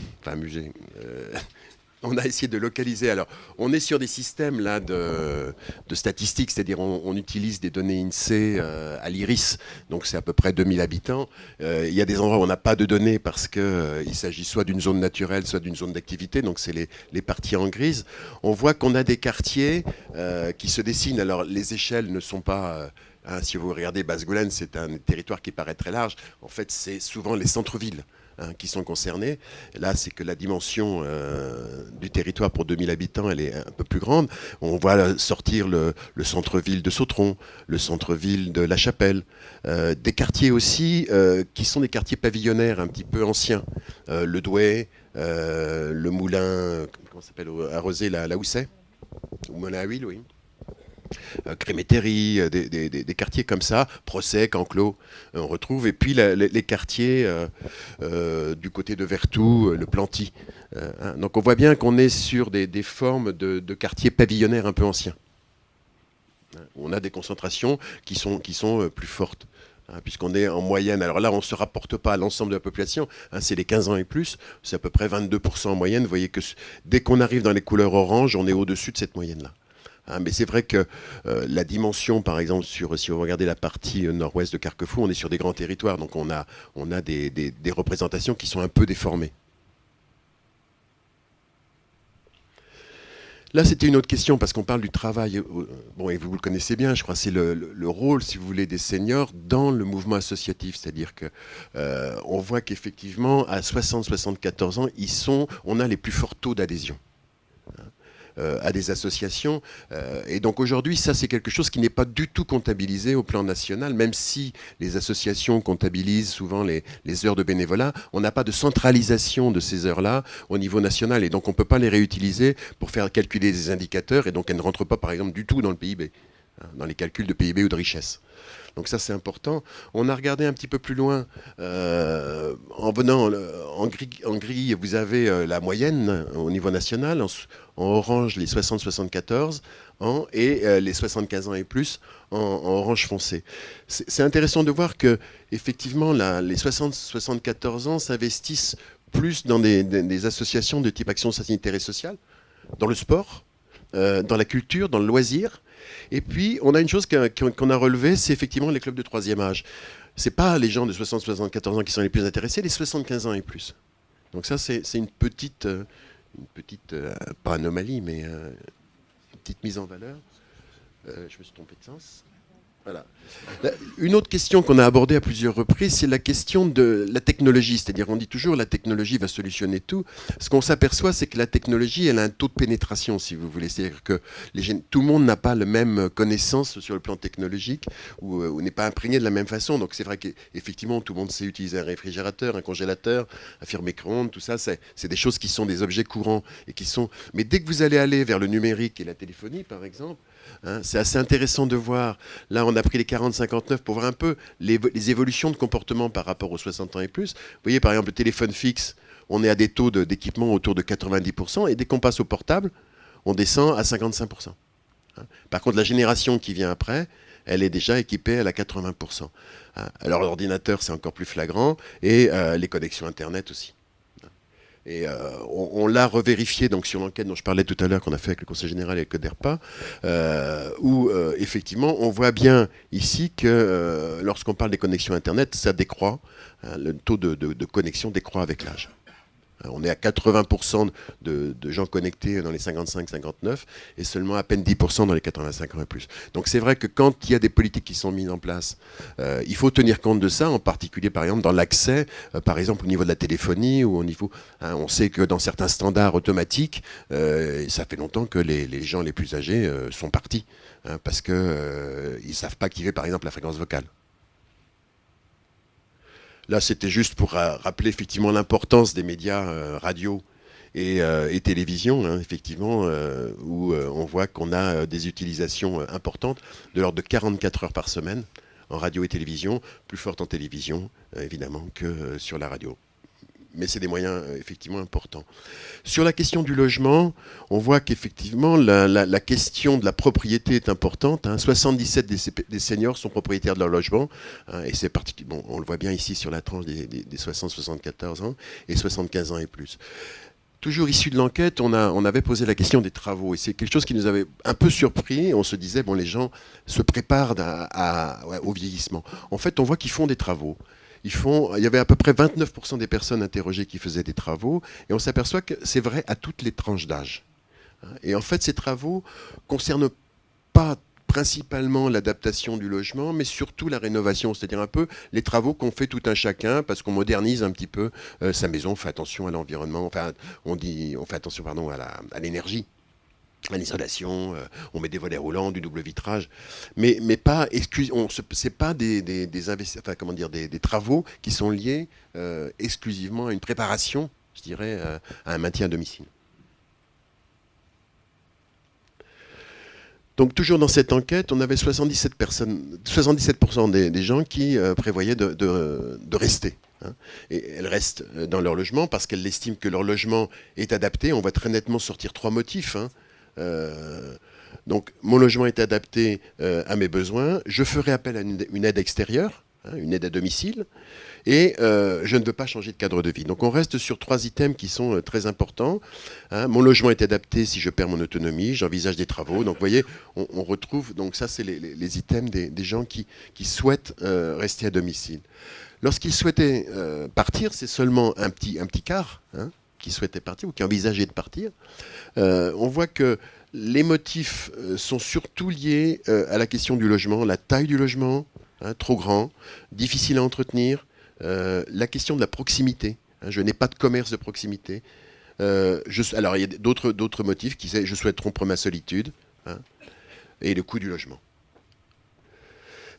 [SPEAKER 2] on a essayé de localiser. Alors, on est sur des systèmes là de statistiques, c'est-à-dire on utilise des données INSEE à l'IRIS, donc c'est à peu près 2000 habitants. Il y a des endroits où on n'a pas de données parce qu'il s'agit soit d'une zone naturelle, soit d'une zone d'activité, donc c'est les parties en grise. On voit qu'on a des quartiers qui se dessinent. Alors, les échelles ne sont pas... si vous regardez Basse-Goulaine, c'est un territoire qui paraît très large. En fait, c'est souvent les centres-villes qui sont concernés. Là, c'est que la dimension du territoire pour 2000 habitants, elle est un peu plus grande. On voit sortir le centre-ville de Sautron, le centre-ville de La Chapelle, des quartiers aussi qui sont des quartiers pavillonnaires un petit peu anciens. Le Douai, le Moulin, comment ça s'appelle, arrosé la Houssaye, ou Moulin à Huile, oui. Créméterie, des quartiers comme ça, Procès, Enclos, on retrouve, et puis les quartiers du côté de Vertou, le Planty. Hein. Donc on voit bien qu'on est sur des formes de quartiers pavillonnaires un peu anciens. Hein. On a des concentrations qui sont plus fortes. Hein, puisqu'on est en moyenne, alors là on ne se rapporte pas à l'ensemble de la population, hein, c'est les 15 ans et plus, c'est à peu près 22% en moyenne. Vous voyez que dès qu'on arrive dans les couleurs orange, on est au-dessus de cette moyenne-là. Hein, mais c'est vrai que la dimension, par exemple, si vous regardez la partie nord-ouest de Carquefou, on est sur des grands territoires, donc on a des représentations qui sont un peu déformées. Là, c'était une autre question, parce qu'on parle du travail, bon, et vous le connaissez bien, je crois, c'est le rôle, si vous voulez, des seniors dans le mouvement associatif. C'est-à-dire que on voit qu'effectivement, à 60-74 ans, on a les plus forts taux d'adhésion à des associations. Et donc aujourd'hui, ça c'est quelque chose qui n'est pas du tout comptabilisé au plan national, même si les associations comptabilisent souvent les heures de bénévolat, on n'a pas de centralisation de ces heures-là au niveau national, et donc on ne peut pas les réutiliser pour faire calculer des indicateurs, et donc elles ne rentrent pas par exemple du tout dans le PIB, dans les calculs de PIB ou de richesse. Donc ça c'est important. On a regardé un petit peu plus loin, en venant en gris, vous avez la moyenne au niveau national, en orange les 60-74 ans et les 75 ans et plus en orange foncé. C'est intéressant de voir que effectivement les 60-74 ans s'investissent plus dans des associations de type action sanitaire et sociale, dans le sport, dans la culture, dans le loisir. Et puis, on a une chose qu'on a relevée, c'est effectivement les clubs de troisième âge. Ce n'est pas les gens de 60-74 ans qui sont les plus intéressés, les 75 ans et plus. Donc ça, c'est une petite pas anomalie, mais une petite mise en valeur. Je me suis trompé de sens. Voilà. Une autre question qu'on a abordée à plusieurs reprises, c'est la question de la technologie. C'est-à-dire, on dit toujours la technologie va solutionner tout. Ce qu'on s'aperçoit, c'est que la technologie, elle a un taux de pénétration, si vous voulez. C'est-à-dire que tout le monde n'a pas la même connaissance sur le plan technologique ou n'est pas imprégné de la même façon. Donc c'est vrai qu'effectivement, tout le monde sait utiliser un réfrigérateur, un congélateur, un four micro-ondes, tout ça, c'est des choses qui sont des objets courants et qui sont. Mais dès que vous allez aller vers le numérique et la téléphonie, par exemple, hein, c'est assez intéressant de voir. Là, on a pris les 40-59 pour voir un peu les évolutions de comportement par rapport aux 60 ans et plus. Vous voyez, par exemple, le téléphone fixe, on est à des taux d'équipement autour de 90%, et dès qu'on passe au portable, on descend à 55%. Hein. Par contre, la génération qui vient après, elle est déjà équipée à la 80%. Hein. Alors, l'ordinateur, c'est encore plus flagrant, et les connexions Internet aussi. Et on l'a revérifié donc, sur l'enquête dont je parlais tout à l'heure qu'on a fait avec le Conseil général et avec le DERPA, où effectivement on voit bien ici que lorsqu'on parle des connexions Internet, ça décroît, hein, le taux de connexion décroît avec l'âge. On est à 80% de gens connectés dans les 55-59 et seulement à peine 10% dans les 85 ans et plus. Donc c'est vrai que quand il y a des politiques qui sont mises en place, il faut tenir compte de ça, en particulier par exemple dans l'accès, par exemple au niveau de la téléphonie ou au niveau, hein, on sait que dans certains standards automatiques, ça fait longtemps que les gens les plus âgés sont partis, hein, parce qu'ils ne savent pas activer par exemple la fréquence vocale. Là, c'était juste pour rappeler effectivement l'importance des médias radio et télévision, hein, effectivement, où on voit qu'on a des utilisations importantes de l'ordre de 44 heures par semaine en radio et télévision, plus fortes en télévision, évidemment, que sur la radio. Mais c'est des moyens effectivement importants. Sur la question du logement, on voit qu'effectivement la question de la propriété est importante. Hein. 77 des seniors sont propriétaires de leur logement, hein, et c'est particulièrement, on le voit bien ici sur la tranche des 60-74 ans et 75 ans et plus. Toujours issu de l'enquête, on avait posé la question des travaux, et c'est quelque chose qui nous avait un peu surpris. On se disait, bon, les gens se préparent au vieillissement. En fait, on voit qu'ils font des travaux. Il y avait à peu près 29% des personnes interrogées qui faisaient des travaux, et on s'aperçoit que c'est vrai à toutes les tranches d'âge. Et en fait, ces travaux ne concernent pas principalement l'adaptation du logement, mais surtout la rénovation, c'est-à-dire un peu les travaux qu'on fait tout un chacun, parce qu'on modernise un petit peu sa maison, on fait attention à l'environnement, enfin, on fait attention à l'énergie. À l'isolation, on met des volets roulants, du double vitrage, mais pas c'est pas des travaux qui sont liés exclusivement à une préparation, je dirais, à un maintien à domicile. Donc toujours dans cette enquête, on avait 77% des gens qui prévoyaient de rester. Hein. Et elles restent dans leur logement parce qu'elles estiment que leur logement est adapté. On va très nettement sortir 3 motifs. Hein. Donc mon logement est adapté à mes besoins. Je ferai appel à une aide extérieure, hein, une aide à domicile. Et je ne veux pas changer de cadre de vie. Donc on reste sur 3 items qui sont très importants. Hein. Mon logement est adapté si je perds mon autonomie, j'envisage des travaux. Donc vous voyez, on retrouve, donc ça c'est les items des gens qui souhaitent rester à domicile. Lorsqu'ils souhaitaient partir, c'est seulement un petit quart hein, qui souhaitait partir ou qui envisageait de partir. On voit que les motifs sont surtout liés à la question du logement, la taille du logement, hein, trop grand, difficile à entretenir, la question de la proximité. Hein, je n'ai pas de commerce de proximité. Alors, il y a d'autres motifs qui disent je souhaite rompre ma solitude hein, et le coût du logement.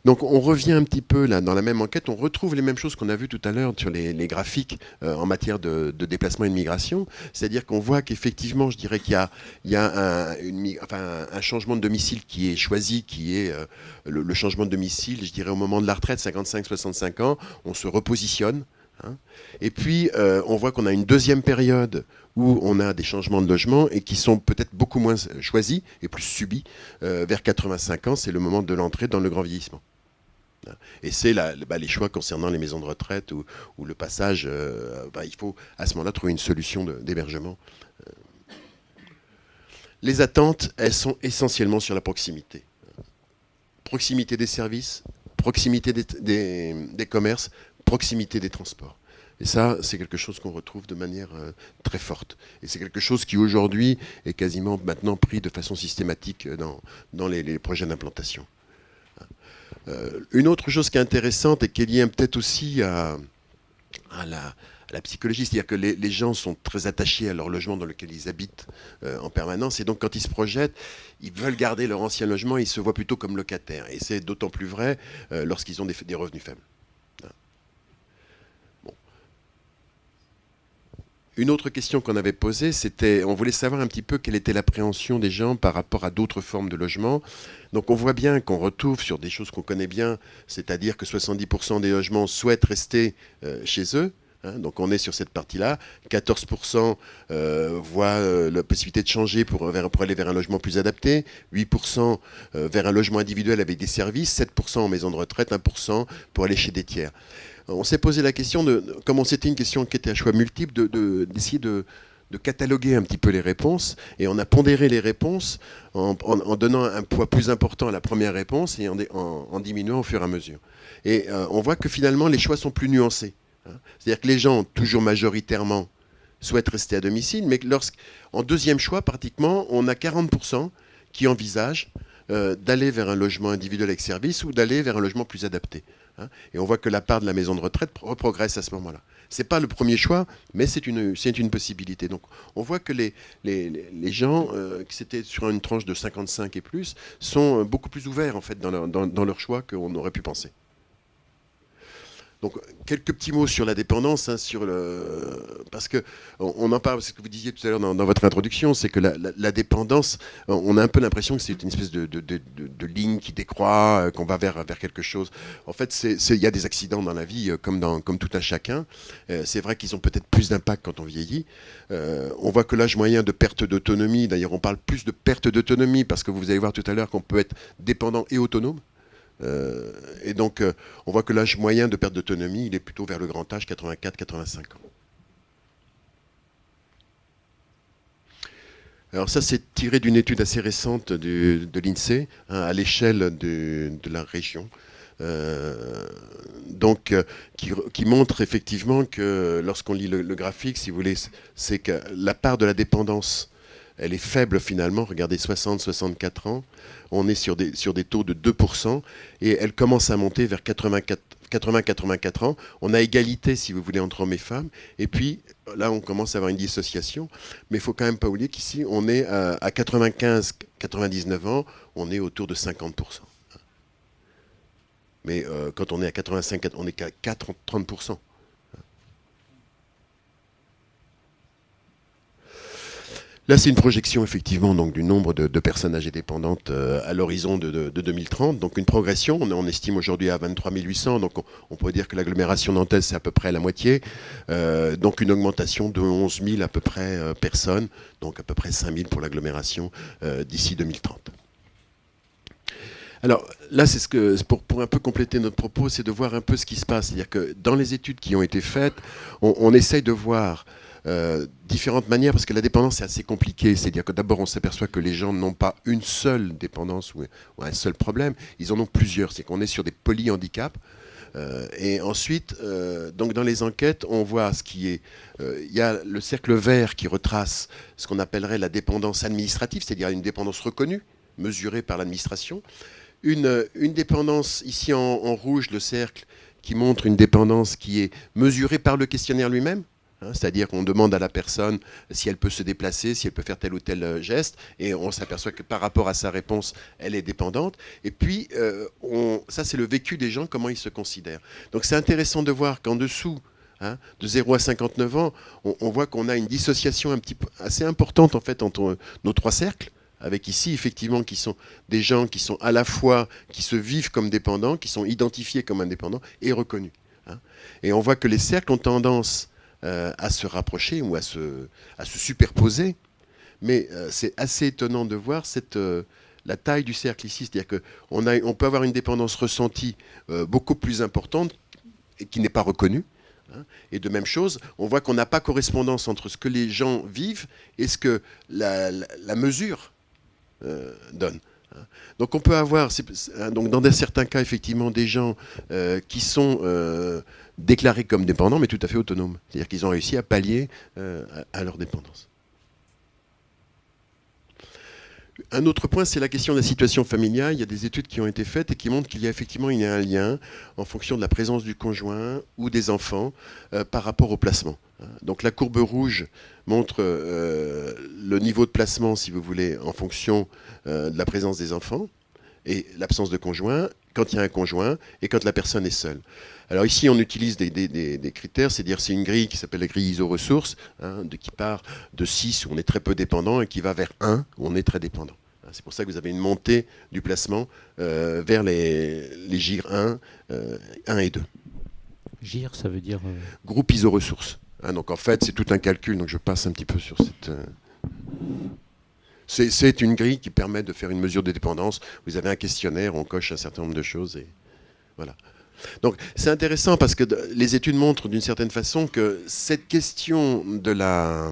[SPEAKER 2] Donc, on revient un petit peu là dans la même enquête. On retrouve les mêmes choses qu'on a vues tout à l'heure sur les graphiques en matière de déplacement et de migration. C'est-à-dire qu'on voit qu'effectivement, je dirais qu'il y a un changement de domicile qui est choisi, qui est le changement de domicile, je dirais au moment de la retraite, 55-65 ans, on se repositionne. Hein. Et puis, on voit qu'on a une deuxième période où on a des changements de logement et qui sont peut-être beaucoup moins choisis et plus subis. Vers 85 ans, c'est le moment de l'entrée dans le grand vieillissement. Et c'est les choix concernant les maisons de retraite ou le passage, il faut à ce moment-là trouver une solution d'hébergement. Les attentes, elles sont essentiellement sur la proximité. Proximité des services, proximité des commerces, proximité des transports. Et ça, c'est quelque chose qu'on retrouve de manière très forte. Et c'est quelque chose qui, aujourd'hui, est quasiment maintenant pris de façon systématique dans les projets d'implantation. Une autre chose qui est intéressante et qui est liée peut-être aussi à la psychologie, c'est-à-dire que les gens sont très attachés à leur logement dans lequel ils habitent en permanence, et donc quand ils se projettent, ils veulent garder leur ancien logement, ils se voient plutôt comme locataires, et c'est d'autant plus vrai lorsqu'ils ont des revenus faibles. Bon. Une autre question qu'on avait posée, c'était, on voulait savoir un petit peu quelle était l'appréhension des gens par rapport à d'autres formes de logement. Donc on voit bien qu'on retrouve sur des choses qu'on connaît bien, c'est-à-dire que 70% des logements souhaitent rester chez eux. Hein, donc on est sur cette partie-là. 14% voient la possibilité de changer pour aller vers un logement plus adapté. 8% vers un logement individuel avec des services. 7% en maison de retraite. 1% pour aller chez des tiers. On s'est posé la question comme c'était une question qui était à choix multiples, d'essayer de cataloguer un petit peu les réponses, et on a pondéré les réponses en donnant un poids plus important à la première réponse et en diminuant au fur et à mesure. Et on voit que finalement les choix sont plus nuancés. Hein. C'est-à-dire que les gens, toujours majoritairement, souhaitent rester à domicile, mais en deuxième choix, pratiquement, on a 40% qui envisagent d'aller vers un logement individuel avec service ou d'aller vers un logement plus adapté. Hein. Et on voit que la part de la maison de retraite reprogresse à ce moment-là. Ce n'est pas le premier choix, mais c'est une possibilité. Donc on voit que les gens, qui c'était sur une tranche de 55 et plus, sont beaucoup plus ouverts en fait, dans leur choix qu'on aurait pu penser. Donc, quelques petits mots sur la dépendance, hein, parce qu'on en parle, c'est ce que vous disiez tout à l'heure dans votre introduction, c'est que la dépendance, on a un peu l'impression que c'est une espèce de ligne qui décroît, qu'on va vers quelque chose. En fait, il y a des accidents dans la vie, comme tout un chacun. C'est vrai qu'ils ont peut-être plus d'impact quand on vieillit. On voit que l'âge moyen de perte d'autonomie, d'ailleurs on parle plus de perte d'autonomie, parce que vous allez voir tout à l'heure qu'on peut être dépendant et autonome. Et donc, on voit que l'âge moyen de perte d'autonomie, il est plutôt vers le grand âge, 84-85 ans. Alors ça, c'est tiré d'une étude assez récente de l'INSEE, hein, à l'échelle de la région. Qui montre effectivement que lorsqu'on lit le graphique, si vous voulez, c'est que la part de la dépendance, elle est faible finalement. Regardez, 60-64 ans, on est sur des taux de 2%, et elle commence à monter vers 80-84 ans. On a égalité, si vous voulez, entre hommes et femmes, et puis là, on commence à avoir une dissociation, mais il ne faut quand même pas oublier qu'ici, on est à 95-99 ans, on est autour de 50%. Mais quand on est à 85, on n'est qu'à 30%. Là, c'est une projection effectivement donc, du nombre de personnes âgées dépendantes à l'horizon de 2030. Donc une progression, on estime aujourd'hui à 23 800, donc on pourrait dire que l'agglomération nantaise, c'est à peu près la moitié. Donc une augmentation de 11 000 à peu près personnes, donc à peu près 5 000 pour l'agglomération d'ici 2030. Alors là, c'est pour un peu compléter notre propos, c'est de voir un peu ce qui se passe. C'est-à-dire que dans les études qui ont été faites, on essaye de voir différentes manières, parce que la dépendance c'est assez compliqué. C'est-à-dire que d'abord on s'aperçoit que les gens n'ont pas une seule dépendance ou un seul problème, ils en ont plusieurs. C'est qu'on est sur des polyhandicaps. Et ensuite, donc dans les enquêtes, on voit ce qui est. Il y a le cercle vert qui retrace ce qu'on appellerait la dépendance administrative, c'est-à-dire une dépendance reconnue, mesurée par l'administration. Une dépendance, ici en rouge, le cercle qui montre une dépendance qui est mesurée par le questionnaire lui-même. C'est-à-dire qu'on demande à la personne si elle peut se déplacer, si elle peut faire tel ou tel geste, et on s'aperçoit que par rapport à sa réponse, elle est dépendante. Et puis, ça c'est le vécu des gens, comment ils se considèrent. Donc c'est intéressant de voir qu'en dessous, de 0 à 59 ans, on voit qu'on a une dissociation assez importante en fait entre nos trois cercles, avec ici effectivement qui sont des gens qui sont à la fois, qui se vivent comme dépendants, qui sont identifiés comme indépendants et reconnus. Et on voit que les cercles ont tendance à se rapprocher ou à se superposer. Mais c'est assez étonnant de voir la taille du cercle ici. C'est-à-dire qu'on peut avoir une dépendance ressentie beaucoup plus importante et qui n'est pas reconnue. Et de même chose, on voit qu'on n'a pas correspondance entre ce que les gens vivent et ce que la mesure donne. Donc on peut avoir, donc dans certains cas, effectivement, des gens qui sont déclarés comme dépendants, mais tout à fait autonomes. C'est-à-dire qu'ils ont réussi à pallier à leur dépendance. Un autre point, c'est la question de la situation familiale. Il y a des études qui ont été faites et qui montrent qu'il y a effectivement un lien en fonction de la présence du conjoint ou des enfants par rapport au placement. Donc la courbe rouge montre le niveau de placement, si vous voulez, en fonction de la présence des enfants et l'absence de conjoint, quand il y a un conjoint et quand la personne est seule. Alors ici, on utilise des critères, c'est-à-dire c'est une grille qui s'appelle la grille ISO-ressources, qui part de 6 où on est très peu dépendant et qui va vers 1 où on est très dépendant. C'est pour ça que vous avez une montée du placement vers les GIR 1 et 2.
[SPEAKER 1] GIR, ça veut dire
[SPEAKER 2] Groupe ISO-ressources. Donc en fait, c'est tout un calcul, donc je passe un petit peu sur cette... C'est une grille qui permet de faire une mesure de dépendance. Vous avez un questionnaire, on coche un certain nombre de choses et voilà. Donc c'est intéressant parce que les études montrent d'une certaine façon que cette question de la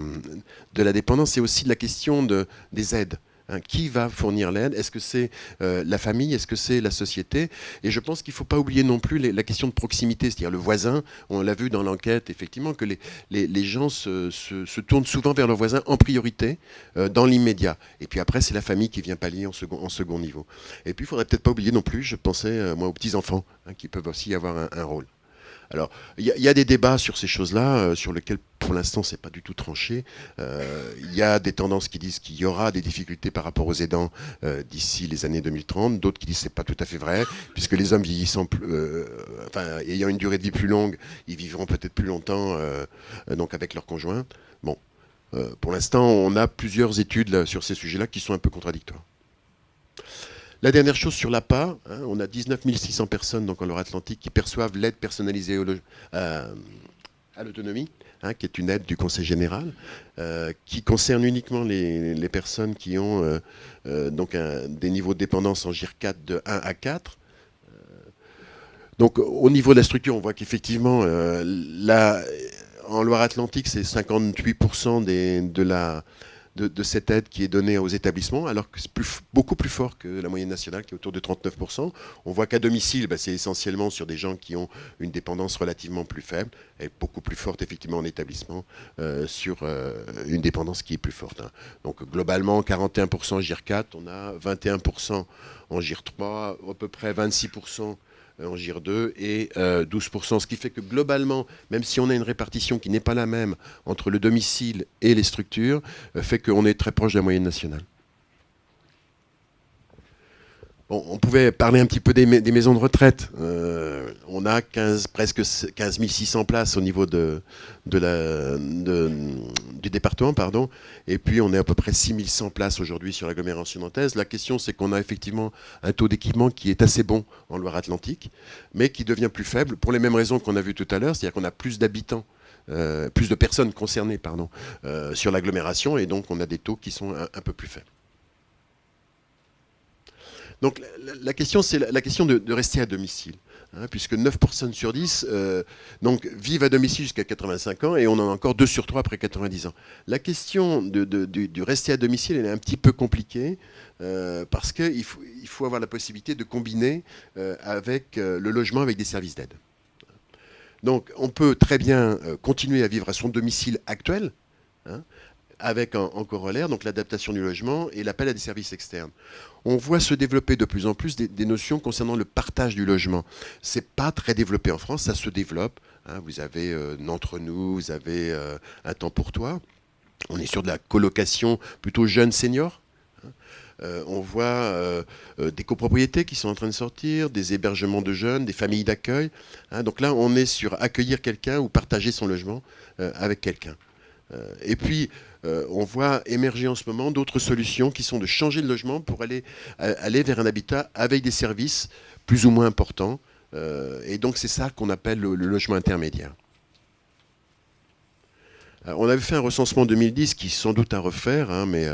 [SPEAKER 2] dépendance, c'est aussi la question des aides. Qui va fournir l'aide? Est-ce que c'est la famille? Est-ce que c'est la société? Et je pense qu'il ne faut pas oublier non plus la question de proximité, c'est-à-dire le voisin. On l'a vu dans l'enquête, effectivement, que les gens se tournent souvent vers leur voisin en priorité, dans l'immédiat. Et puis après, c'est la famille qui vient pallier en second niveau. Et puis, il ne faudrait peut-être pas oublier non plus, je pensais, moi, aux petits-enfants, qui peuvent aussi avoir un rôle. Alors, il y a des débats sur ces choses-là, sur lesquels, pour l'instant, c'est pas du tout tranché. Il y a des tendances qui disent qu'il y aura des difficultés par rapport aux aidants d'ici les années 2030. D'autres qui disent que c'est pas tout à fait vrai, puisque les hommes vieillissant, ayant une durée de vie plus longue, ils vivront peut-être plus longtemps donc avec leur conjoint. Bon, pour l'instant, on a plusieurs études là, sur ces sujets-là qui sont un peu contradictoires. La dernière chose sur l'APA, on a 19 600 personnes donc en Loire-Atlantique qui perçoivent l'aide personnalisée à l'autonomie, qui est une aide du Conseil général, qui concerne uniquement les personnes qui ont donc des niveaux de dépendance en GIR 4 de 1 à 4. Donc au niveau de la structure, on voit qu'effectivement, en Loire-Atlantique, c'est 58% de cette aide qui est donnée aux établissements, alors que c'est beaucoup plus fort que la moyenne nationale, qui est autour de 39%. On voit qu'à domicile, c'est essentiellement sur des gens qui ont une dépendance relativement plus faible, et beaucoup plus forte effectivement en établissement, sur une dépendance qui est plus forte. Donc globalement, 41% en GIR 4, on a 21% en GIR 3, à peu près 26% en GIR 2 et 12%, ce qui fait que globalement, même si on a une répartition qui n'est pas la même entre le domicile et les structures, fait qu'on est très proche de la moyenne nationale. Bon, on pouvait parler un petit peu des maisons de retraite. on a presque 15 600 places au niveau du département, pardon, et puis on est à peu près 6 100 places aujourd'hui sur l'agglomération nantaise. La question, c'est qu'on a effectivement un taux d'équipement qui est assez bon en Loire-Atlantique, mais qui devient plus faible pour les mêmes raisons qu'on a vues tout à l'heure, c'est-à-dire qu'on a plus d'habitants, plus de personnes concernées, pardon, sur l'agglomération, et donc on a des taux qui sont un peu plus faibles. Donc la question, c'est la question de rester à domicile, hein, puisque 9 personnes sur 10 donc, vivent à domicile jusqu'à 85 ans, et on en a encore 2 sur 3 après 90 ans. La question du rester à domicile, elle est un petit peu compliquée, parce qu'il faut avoir la possibilité de combiner avec le logement avec des services d'aide. Donc on peut très bien continuer à vivre à son domicile actuel, hein, avec en corollaire donc l'adaptation du logement et l'appel à des services externes. On voit se développer de plus en plus des notions concernant le partage du logement. C'est pas très développé en France, ça se développe, hein. Vous avez N'entre nous, vous avez Un temps pour toi. On est sur de la colocation plutôt jeune senior. On voit des copropriétés qui sont en train de sortir, des hébergements de jeunes, des familles d'accueil, hein. Donc là, on est sur accueillir quelqu'un ou partager son logement avec quelqu'un. Et puis, on voit émerger en ce moment d'autres solutions qui sont de changer de logement pour aller vers un habitat avec des services plus ou moins importants. Et donc, c'est ça qu'on appelle le logement intermédiaire. Alors, on avait fait un recensement en 2010 qui est sans doute à refaire, hein, mais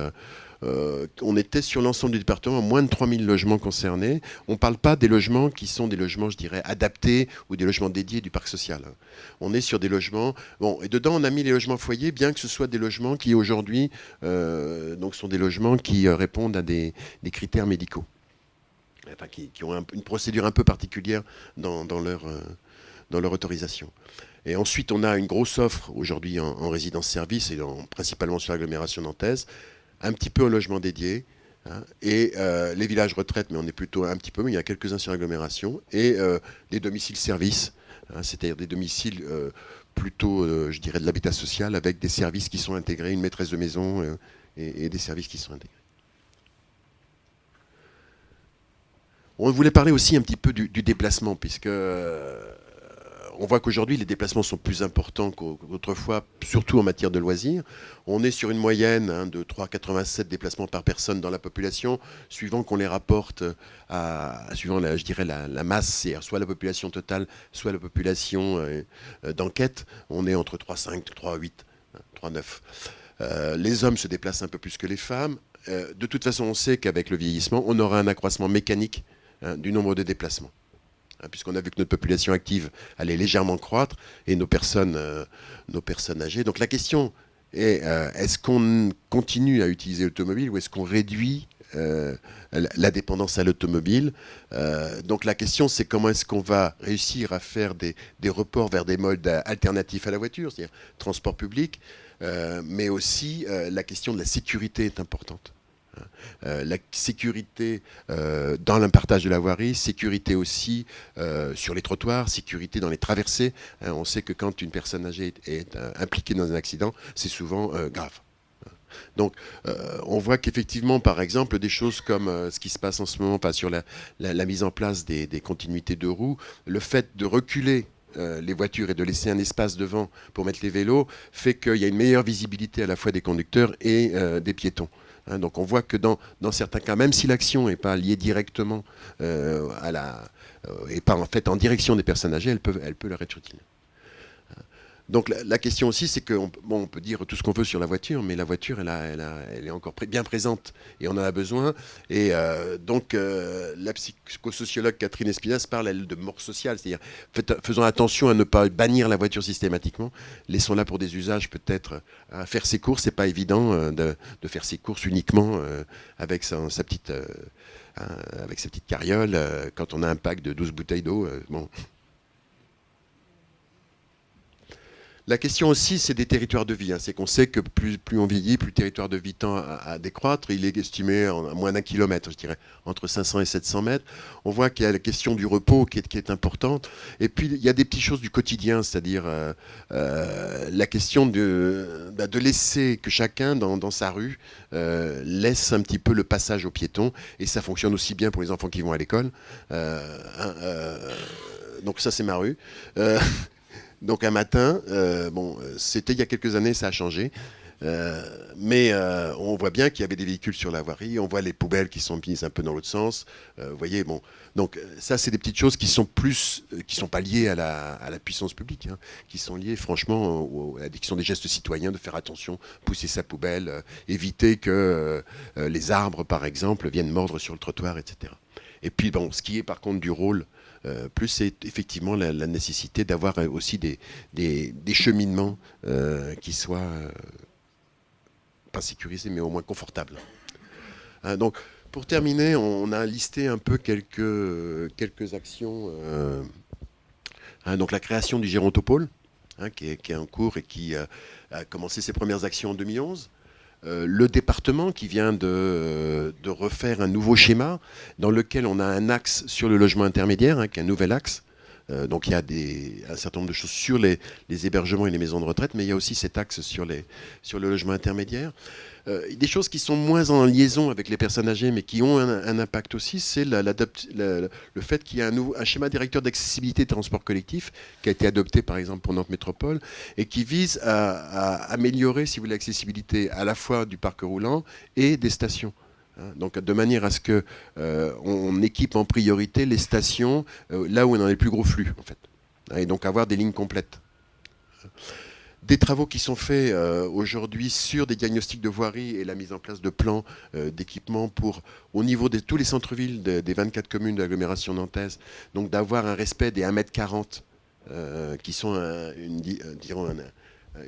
[SPEAKER 2] on était sur l'ensemble du département, moins de 3000 logements concernés. On ne parle pas des logements qui sont des logements, je dirais, adaptés ou des logements dédiés du parc social. On est sur des logements... Bon, et dedans, on a mis les logements foyers, bien que ce soit des logements qui, aujourd'hui, donc sont des logements qui répondent à des critères médicaux. Enfin, qui ont une procédure un peu particulière dans leur autorisation. Et ensuite, on a une grosse offre aujourd'hui en résidence-service, et principalement sur l'agglomération nantaise, un petit peu en logement dédié, hein, et les villages retraites, mais on est plutôt un petit peu, mais il y a quelques-uns sur l'agglomération, et les domiciles-services, hein, c'est-à-dire des domiciles plutôt, je dirais, de l'habitat social, avec des services qui sont intégrés, une maîtresse de maison et des services qui sont intégrés. On voulait parler aussi un petit peu du déplacement, puisque on voit qu'aujourd'hui, les déplacements sont plus importants qu'autrefois, surtout en matière de loisirs. On est sur une moyenne, hein, de 3,87 déplacements par personne dans la population, suivant qu'on les rapporte suivant je dirais la masse, c'est soit la population totale, soit la population d'enquête. On est entre 3,5, 3,8, 3,9. Les hommes se déplacent un peu plus que les femmes. De toute façon, on sait qu'avec le vieillissement, on aura un accroissement mécanique, hein, du nombre de déplacements, puisqu'on a vu que notre population active allait légèrement croître, et nos personnes âgées. Donc la question est, est-ce qu'on continue à utiliser l'automobile, ou est-ce qu'on réduit la dépendance à l'automobile? Donc la question, c'est comment est-ce qu'on va réussir à faire des reports vers des modes alternatifs à la voiture, c'est-à-dire transport public, mais aussi la question de la sécurité est importante. La sécurité dans le partage de la voirie, sécurité aussi sur les trottoirs, sécurité dans les traversées. On sait que quand une personne âgée est impliquée dans un accident, c'est souvent grave. Donc on voit qu'effectivement, par exemple, des choses comme ce qui se passe en ce moment sur la mise en place des continuités de roues, le fait de reculer les voitures et de laisser un espace devant pour mettre les vélos, fait qu'il y a une meilleure visibilité à la fois des conducteurs et des piétons. Hein, donc on voit que dans certains cas, même si l'action n'est pas liée directement et pas en fait en direction des personnes âgées, elle peut leur être utile. Donc la question aussi, c'est qu'on peut dire tout ce qu'on veut sur la voiture, mais la voiture, elle est encore bien présente, et on en a besoin. Et donc la psychosociologue Catherine Espinasse parle, elle, de mort sociale, c'est-à-dire faisons attention à ne pas bannir la voiture systématiquement, laissons-la pour des usages peut-être à faire ses courses. C'est pas évident de faire ses courses uniquement avec sa petite carriole, quand on a un pack de 12 bouteilles d'eau. Bon. La question aussi, c'est des territoires de vie. Hein. C'est qu'on sait que plus on vieillit, plus le territoire de vie tend à décroître. Il est estimé à moins d'1 kilomètre, je dirais, entre 500 et 700 mètres. On voit qu'il y a la question du repos qui est importante. Et puis, il y a des petites choses du quotidien, c'est-à-dire la question de laisser que chacun, dans sa rue, laisse un petit peu le passage aux piétons. Et ça fonctionne aussi bien pour les enfants qui vont à l'école. donc ça c'est ma rue. Donc un matin, c'était il y a quelques années, ça a changé. Mais on voit bien qu'il y avait des véhicules sur la voirie, on voit les poubelles qui sont mises un peu dans l'autre sens. Vous voyez, bon, donc ça c'est des petites choses qui sont qui sont pas liées à la puissance publique, hein, qui sont liées franchement, qui sont des gestes citoyens de faire attention, pousser sa poubelle, éviter que les arbres par exemple viennent mordre sur le trottoir, etc. Et puis bon, ce qui est par contre du rôle plus, c'est effectivement la nécessité d'avoir aussi des cheminements qui soient pas sécurisés, mais au moins confortables. Hein, donc, pour terminer, on a listé un peu quelques actions. Donc, la création du gérontopôle, hein, qui est en cours et qui a commencé ses premières actions en 2011. Le département qui vient de refaire un nouveau schéma dans lequel on a un axe sur le logement intermédiaire, hein, qui est un nouvel axe. Donc il y a un certain nombre de choses sur les hébergements et les maisons de retraite, mais il y a aussi cet axe sur le logement intermédiaire. Des choses qui sont moins en liaison avec les personnes âgées, mais qui ont un impact aussi, c'est le fait qu'il y a un schéma directeur d'accessibilité des transports collectifs qui a été adopté par exemple pour Nantes Métropole et qui vise à améliorer, si vous voulez, l'accessibilité à la fois du parc roulant et des stations. Donc de manière à ce que on équipe en priorité les stations là où on a les plus gros flux en fait, et donc avoir des lignes complètes. Des travaux qui sont faits aujourd'hui sur des diagnostics de voirie et la mise en place de plans d'équipement au niveau de tous les centres-villes des 24 communes de l'agglomération nantaise, donc d'avoir un respect des 1,40 m qui sont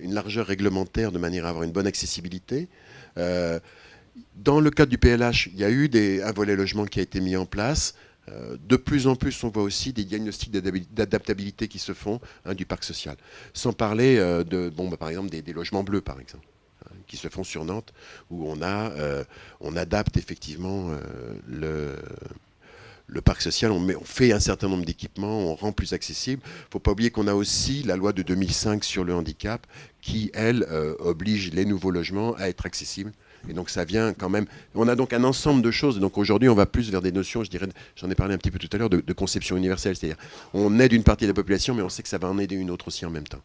[SPEAKER 2] une largeur réglementaire de manière à avoir une bonne accessibilité. Dans le cadre du PLH, il y a eu un volet logement qui a été mis en place. De plus en plus, on voit aussi des diagnostics d'adaptabilité qui se font, hein, du parc social. Sans parler par exemple des logements bleus, par exemple, hein, qui se font sur Nantes, où on adapte effectivement le parc social. On fait un certain nombre d'équipements, on rend plus accessible. Il ne faut pas oublier qu'on a aussi la loi de 2005 sur le handicap qui, elle, oblige les nouveaux logements à être accessibles. Et donc ça vient quand même. On a donc un ensemble de choses. Et donc aujourd'hui, on va plus vers des notions, je dirais, j'en ai parlé un petit peu tout à l'heure, de conception universelle. C'est-à-dire, on aide une partie de la population, mais on sait que ça va en aider une autre aussi en même temps.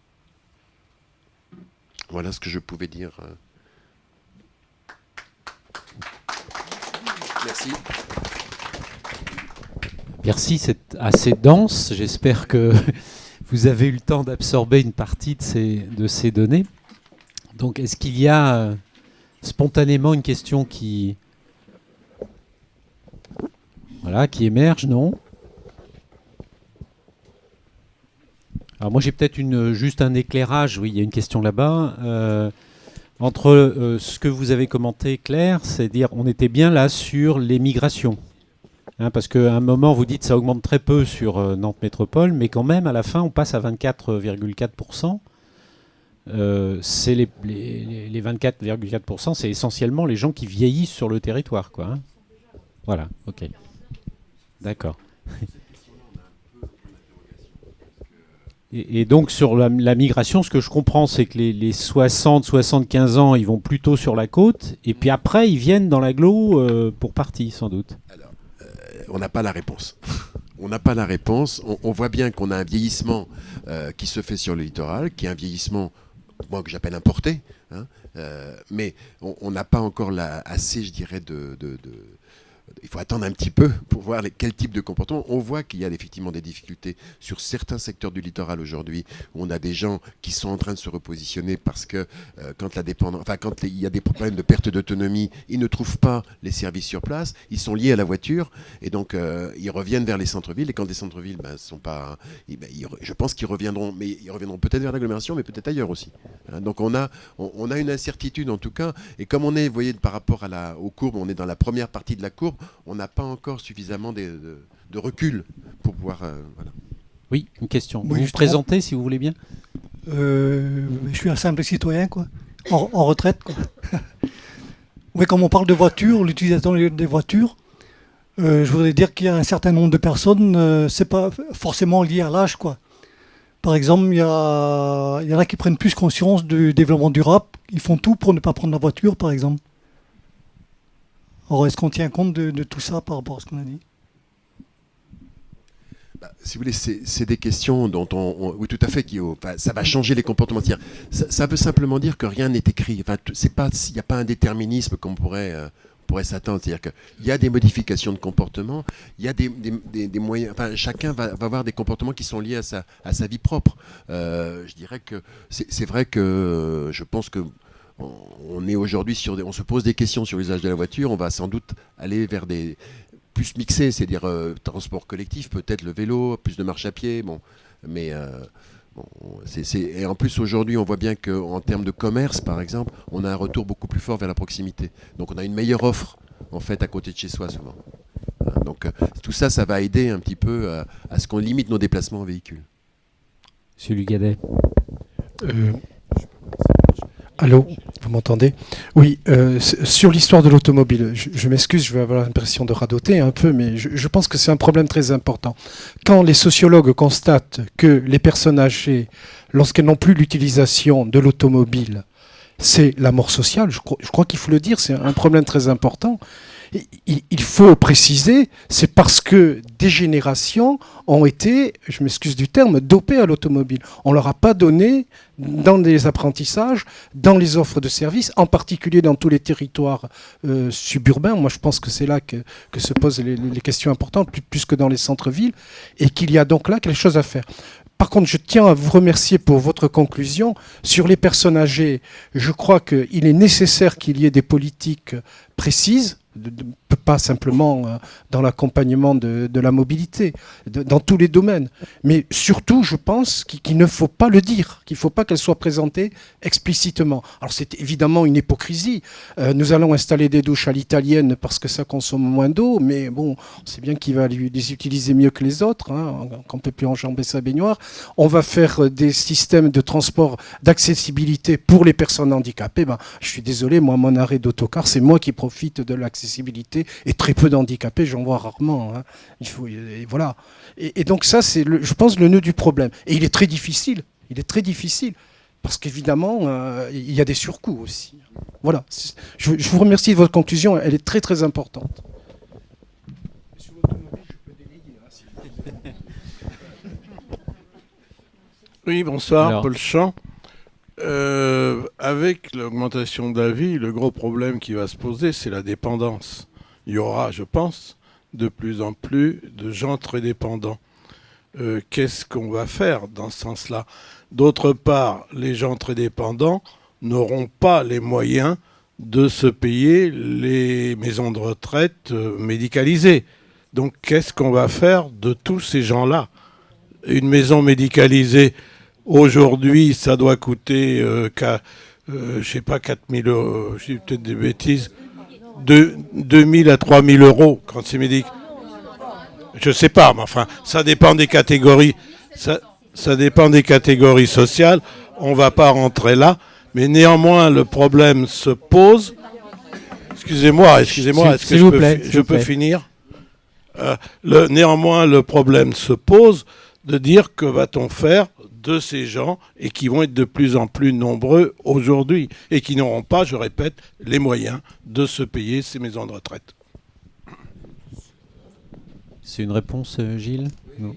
[SPEAKER 2] Voilà ce que je pouvais dire. Merci.
[SPEAKER 1] Merci, c'est assez dense. J'espère que vous avez eu le temps d'absorber une partie de ces données. Donc, est-ce qu'il y a spontanément une question qui émerge, non? Alors moi j'ai peut-être juste un éclairage, oui, il y a une question là-bas. Entre ce que vous avez commenté, Claire, c'est-à-dire on était bien là sur les migrations. Hein, parce qu'à un moment vous dites ça augmente très peu sur Nantes Métropole, mais quand même à la fin on passe à 24,4%. C'est les 24,4%, c'est essentiellement les gens qui vieillissent sur le territoire, quoi. Hein. Voilà, ok. D'accord. Et donc sur la migration, ce que je comprends, c'est que les 60-75 ans, ils vont plutôt sur la côte, et puis après, ils viennent dans l'agglo pour partie, sans doute.
[SPEAKER 2] Alors, on n'a pas la réponse. On n'a pas la réponse. On voit bien qu'on a un vieillissement qui se fait sur le littoral, qui est un vieillissement, moi, que j'appelle importé, hein, mais on n'a pas encore assez, je dirais, il faut attendre un petit peu pour voir quel type de comportement. On voit qu'il y a effectivement des difficultés sur certains secteurs du littoral aujourd'hui, où on a des gens qui sont en train de se repositionner parce que quand il y a des problèmes de perte d'autonomie, ils ne trouvent pas les services sur place, ils sont liés à la voiture, et donc ils reviennent vers les centres-villes, et quand les centres-villes sont pas... je pense qu'ils reviendront, mais ils reviendront peut-être vers l'agglomération, mais peut-être ailleurs aussi. Hein, donc on a une incertitude en tout cas, et comme on est, vous voyez, par rapport aux courbes, on est dans la première partie de la courbe, on n'a pas encore suffisamment de recul pour pouvoir... voilà.
[SPEAKER 1] Oui, une question.
[SPEAKER 4] Oui,
[SPEAKER 1] vous présentez, si vous voulez bien.
[SPEAKER 4] Je suis un simple citoyen, quoi, en retraite, quoi. Oui, comme on parle de voitures, l'utilisation des voitures, je voudrais dire qu'il y a un certain nombre de personnes, c'est pas forcément lié à l'âge, quoi. Par exemple, il y en a qui prennent plus conscience du développement durable, ils font tout pour ne pas prendre la voiture, par exemple. Alors, est-ce qu'on tient compte de tout ça par rapport à ce qu'on a dit ?
[SPEAKER 2] Si vous voulez, c'est des questions dont oui, tout à fait, ça va changer les comportements. Ça veut simplement dire que rien n'est écrit. Enfin, il n'y a pas un déterminisme qu'on pourrait s'attendre. C'est-à-dire qu'il y a des modifications de comportement, il y a des moyens. Enfin, chacun va avoir des comportements qui sont liés à sa vie propre. Je dirais que c'est vrai que je pense que on est aujourd'hui on se pose des questions sur l'usage de la voiture. On va sans doute aller vers des plus mixé, c'est-à-dire transport collectif, peut-être le vélo, plus de marche à pied, mais et en plus aujourd'hui on voit bien qu'en termes de commerce par exemple, on a un retour beaucoup plus fort vers la proximité. Donc on a une meilleure offre en fait à côté de chez soi souvent. Donc tout ça, ça va aider un petit peu à ce qu'on limite nos déplacements en véhicule.
[SPEAKER 1] Monsieur Lugadet.
[SPEAKER 5] Allô, vous m'entendez? Oui, sur l'histoire de l'automobile, je m'excuse, je vais avoir l'impression de radoter un peu, mais je pense que c'est un problème très important. Quand les sociologues constatent que les personnes âgées, lorsqu'elles n'ont plus l'utilisation de l'automobile, c'est la mort sociale, je crois qu'il faut le dire, c'est un problème très important. Il faut préciser, c'est parce que des générations ont été, je m'excuse du terme, dopées à l'automobile. On ne leur a pas donné dans les apprentissages, dans les offres de services, en particulier dans tous les territoires suburbains. Moi, je pense que c'est là que se posent les questions importantes, plus que dans les centres-villes, et qu'il y a donc là quelque chose à faire. Par contre, je tiens à vous remercier pour votre conclusion. Sur les personnes âgées, je crois qu'il est nécessaire qu'il y ait des politiques précises, pas simplement dans l'accompagnement de la mobilité, dans tous les domaines. Mais surtout, je pense qu'il ne faut pas le dire, qu'il ne faut pas qu'elle soit présentée explicitement. Alors c'est évidemment une hypocrisie. Nous allons installer des douches à l'italienne parce que ça consomme moins d'eau, mais bon, on sait bien qu'il va les utiliser mieux que les autres, qu'on ne peut plus enjamber sa baignoire. On va faire des systèmes de transport d'accessibilité pour les personnes handicapées. Je suis désolé, moi, mon arrêt d'autocar, c'est moi qui profite de l'accessibilité, et très peu d'handicapés, j'en vois rarement. Et voilà. Et donc ça, c'est, je pense, le nœud du problème. Et il est très difficile. Parce qu'évidemment, il y a des surcoûts aussi. Voilà. Je vous remercie de votre conclusion. Elle est très, très importante.
[SPEAKER 6] Oui, bonsoir,
[SPEAKER 1] Alors.
[SPEAKER 6] Paul Champ. Avec l'augmentation de la vie, le gros problème qui va se poser, c'est la dépendance. Il y aura, je pense, de plus en plus de gens très dépendants. Qu'est-ce qu'on va faire dans ce sens-là? D'autre part, les gens très dépendants n'auront pas les moyens de se payer les maisons de retraite médicalisées. Donc, qu'est-ce qu'on va faire de tous ces gens-là? Une maison médicalisée, aujourd'hui, ça doit coûter, je sais pas, 4 000 euros, je dis peut-être des bêtises, 2 000 à 3 000 euros quand c'est médic. Je sais pas, mais enfin, ça dépend des catégories. Ça dépend des catégories sociales. On va pas rentrer là, mais néanmoins, le problème se pose. Excusez-moi, est-ce que je peux finir? Néanmoins, le problème se pose de dire que va-t-on faire de ces gens et qui vont être de plus en plus nombreux aujourd'hui et qui n'auront pas, je répète, les moyens de se payer ces maisons de retraite.
[SPEAKER 1] C'est une réponse, Gilles? Non.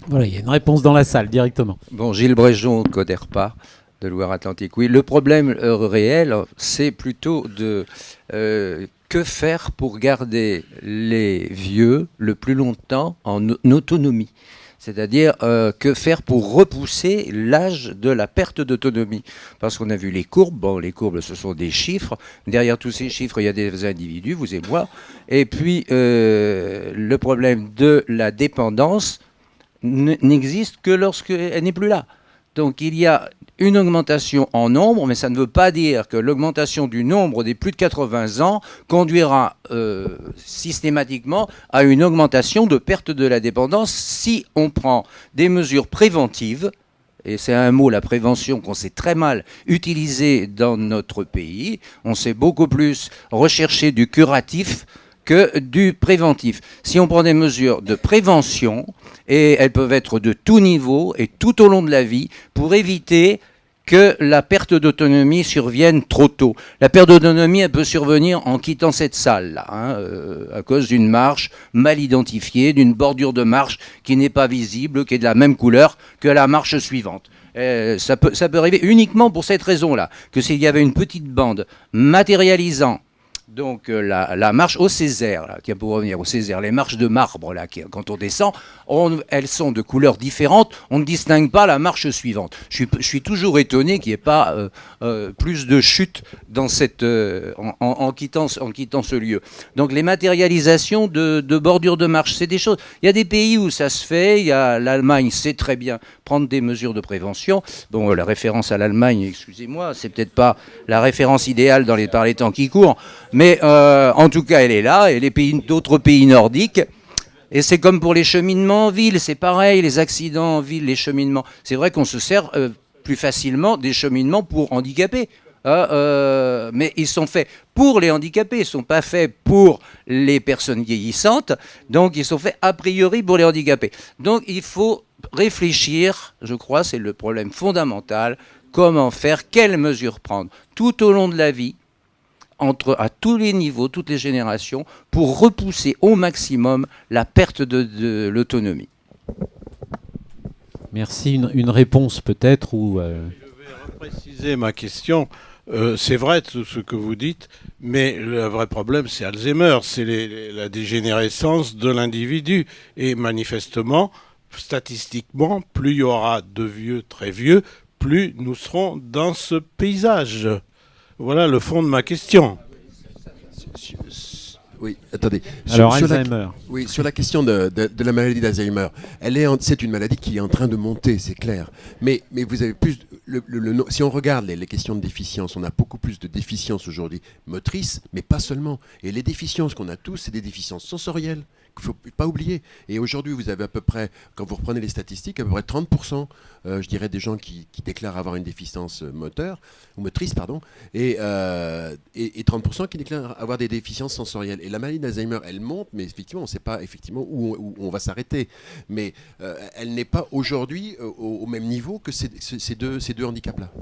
[SPEAKER 1] Voilà, il y a une réponse dans la salle, directement.
[SPEAKER 7] Bon, Gilles Bréjon, Coderpa, de Loire-Atlantique. Oui, le problème réel, c'est plutôt de que faire pour garder les vieux le plus longtemps en autonomie. C'est-à-dire que faire pour repousser l'âge de la perte d'autonomie. Parce qu'on a vu les courbes. Bon, les courbes, ce sont des chiffres. Derrière tous ces chiffres, il y a des individus, vous et moi. Et puis, le problème de la dépendance n'existe que lorsqu'elle n'est plus là. Donc, il y a une augmentation en nombre, mais ça ne veut pas dire que l'augmentation du nombre des plus de 80 ans conduira systématiquement à une augmentation de perte de la dépendance si on prend des mesures préventives, et c'est un mot, la prévention, qu'on sait très mal utiliser dans notre pays. On sait beaucoup plus rechercher du curatif que du préventif. Si on prend des mesures de prévention, et elles peuvent être de tout niveau et tout au long de la vie, pour éviter que la perte d'autonomie survienne trop tôt. La perte d'autonomie, elle peut survenir en quittant cette salle-là, à cause d'une marche mal identifiée, d'une bordure de marche qui n'est pas visible, qui est de la même couleur que la marche suivante. Ça peut arriver uniquement pour cette raison-là, que s'il y avait une petite bande matérialisant donc la marche au Césaire, là, qui a pour revenir au Césaire, les marches de marbre, là, quand on descend, elles sont de couleurs différentes, on ne distingue pas la marche suivante. Je suis toujours étonné qu'il n'y ait pas plus de chutes dans en quittant ce lieu. Donc les matérialisations de bordures de marche, c'est des choses... Il y a des pays où ça se fait, l'Allemagne sait très bien prendre des mesures de prévention. Bon, la référence à l'Allemagne, excusez-moi, c'est peut-être pas la référence idéale par les temps qui courent, mais en tout cas, elle est là, et d'autres pays nordiques. Et c'est comme pour les cheminements en ville, c'est pareil, les accidents en ville, les cheminements. C'est vrai qu'on se sert plus facilement des cheminements pour handicapés. Mais ils sont faits pour les handicapés, ils ne sont pas faits pour les personnes vieillissantes, donc ils sont faits a priori pour les handicapés. Donc il faut réfléchir, je crois, c'est le problème fondamental, comment faire, quelles mesures prendre tout au long de la vie, à tous les niveaux, toutes les générations, pour repousser au maximum la perte de l'autonomie.
[SPEAKER 1] Merci. Une réponse peut-être ou
[SPEAKER 6] Je vais repréciser ma question. C'est vrai tout ce que vous dites, mais le vrai problème, c'est Alzheimer, c'est la dégénérescence de l'individu. Et manifestement, statistiquement, plus il y aura de vieux très vieux, plus nous serons dans ce paysage. Voilà le fond de ma question.
[SPEAKER 2] Oui, attendez.
[SPEAKER 1] alors Alzheimer.
[SPEAKER 2] Oui, sur la question de la maladie d'Alzheimer, c'est une maladie qui est en train de monter, c'est clair. Mais vous avez plus... si on regarde les questions de déficience, on a beaucoup plus de déficiences aujourd'hui motrices, mais pas seulement. Et les déficiences qu'on a tous, c'est des déficiences sensorielles, qu'il ne faut pas oublier. Et aujourd'hui, vous avez à peu près, quand vous reprenez les statistiques, à peu près 30%, je dirais, des gens qui déclarent avoir une déficience motrice, et 30% qui déclarent avoir des déficiences sensorielles. Et la maladie d'Alzheimer, elle monte, mais effectivement, on ne sait pas effectivement où on va s'arrêter. Mais elle n'est pas aujourd'hui au même niveau que ces deux handicaps-là.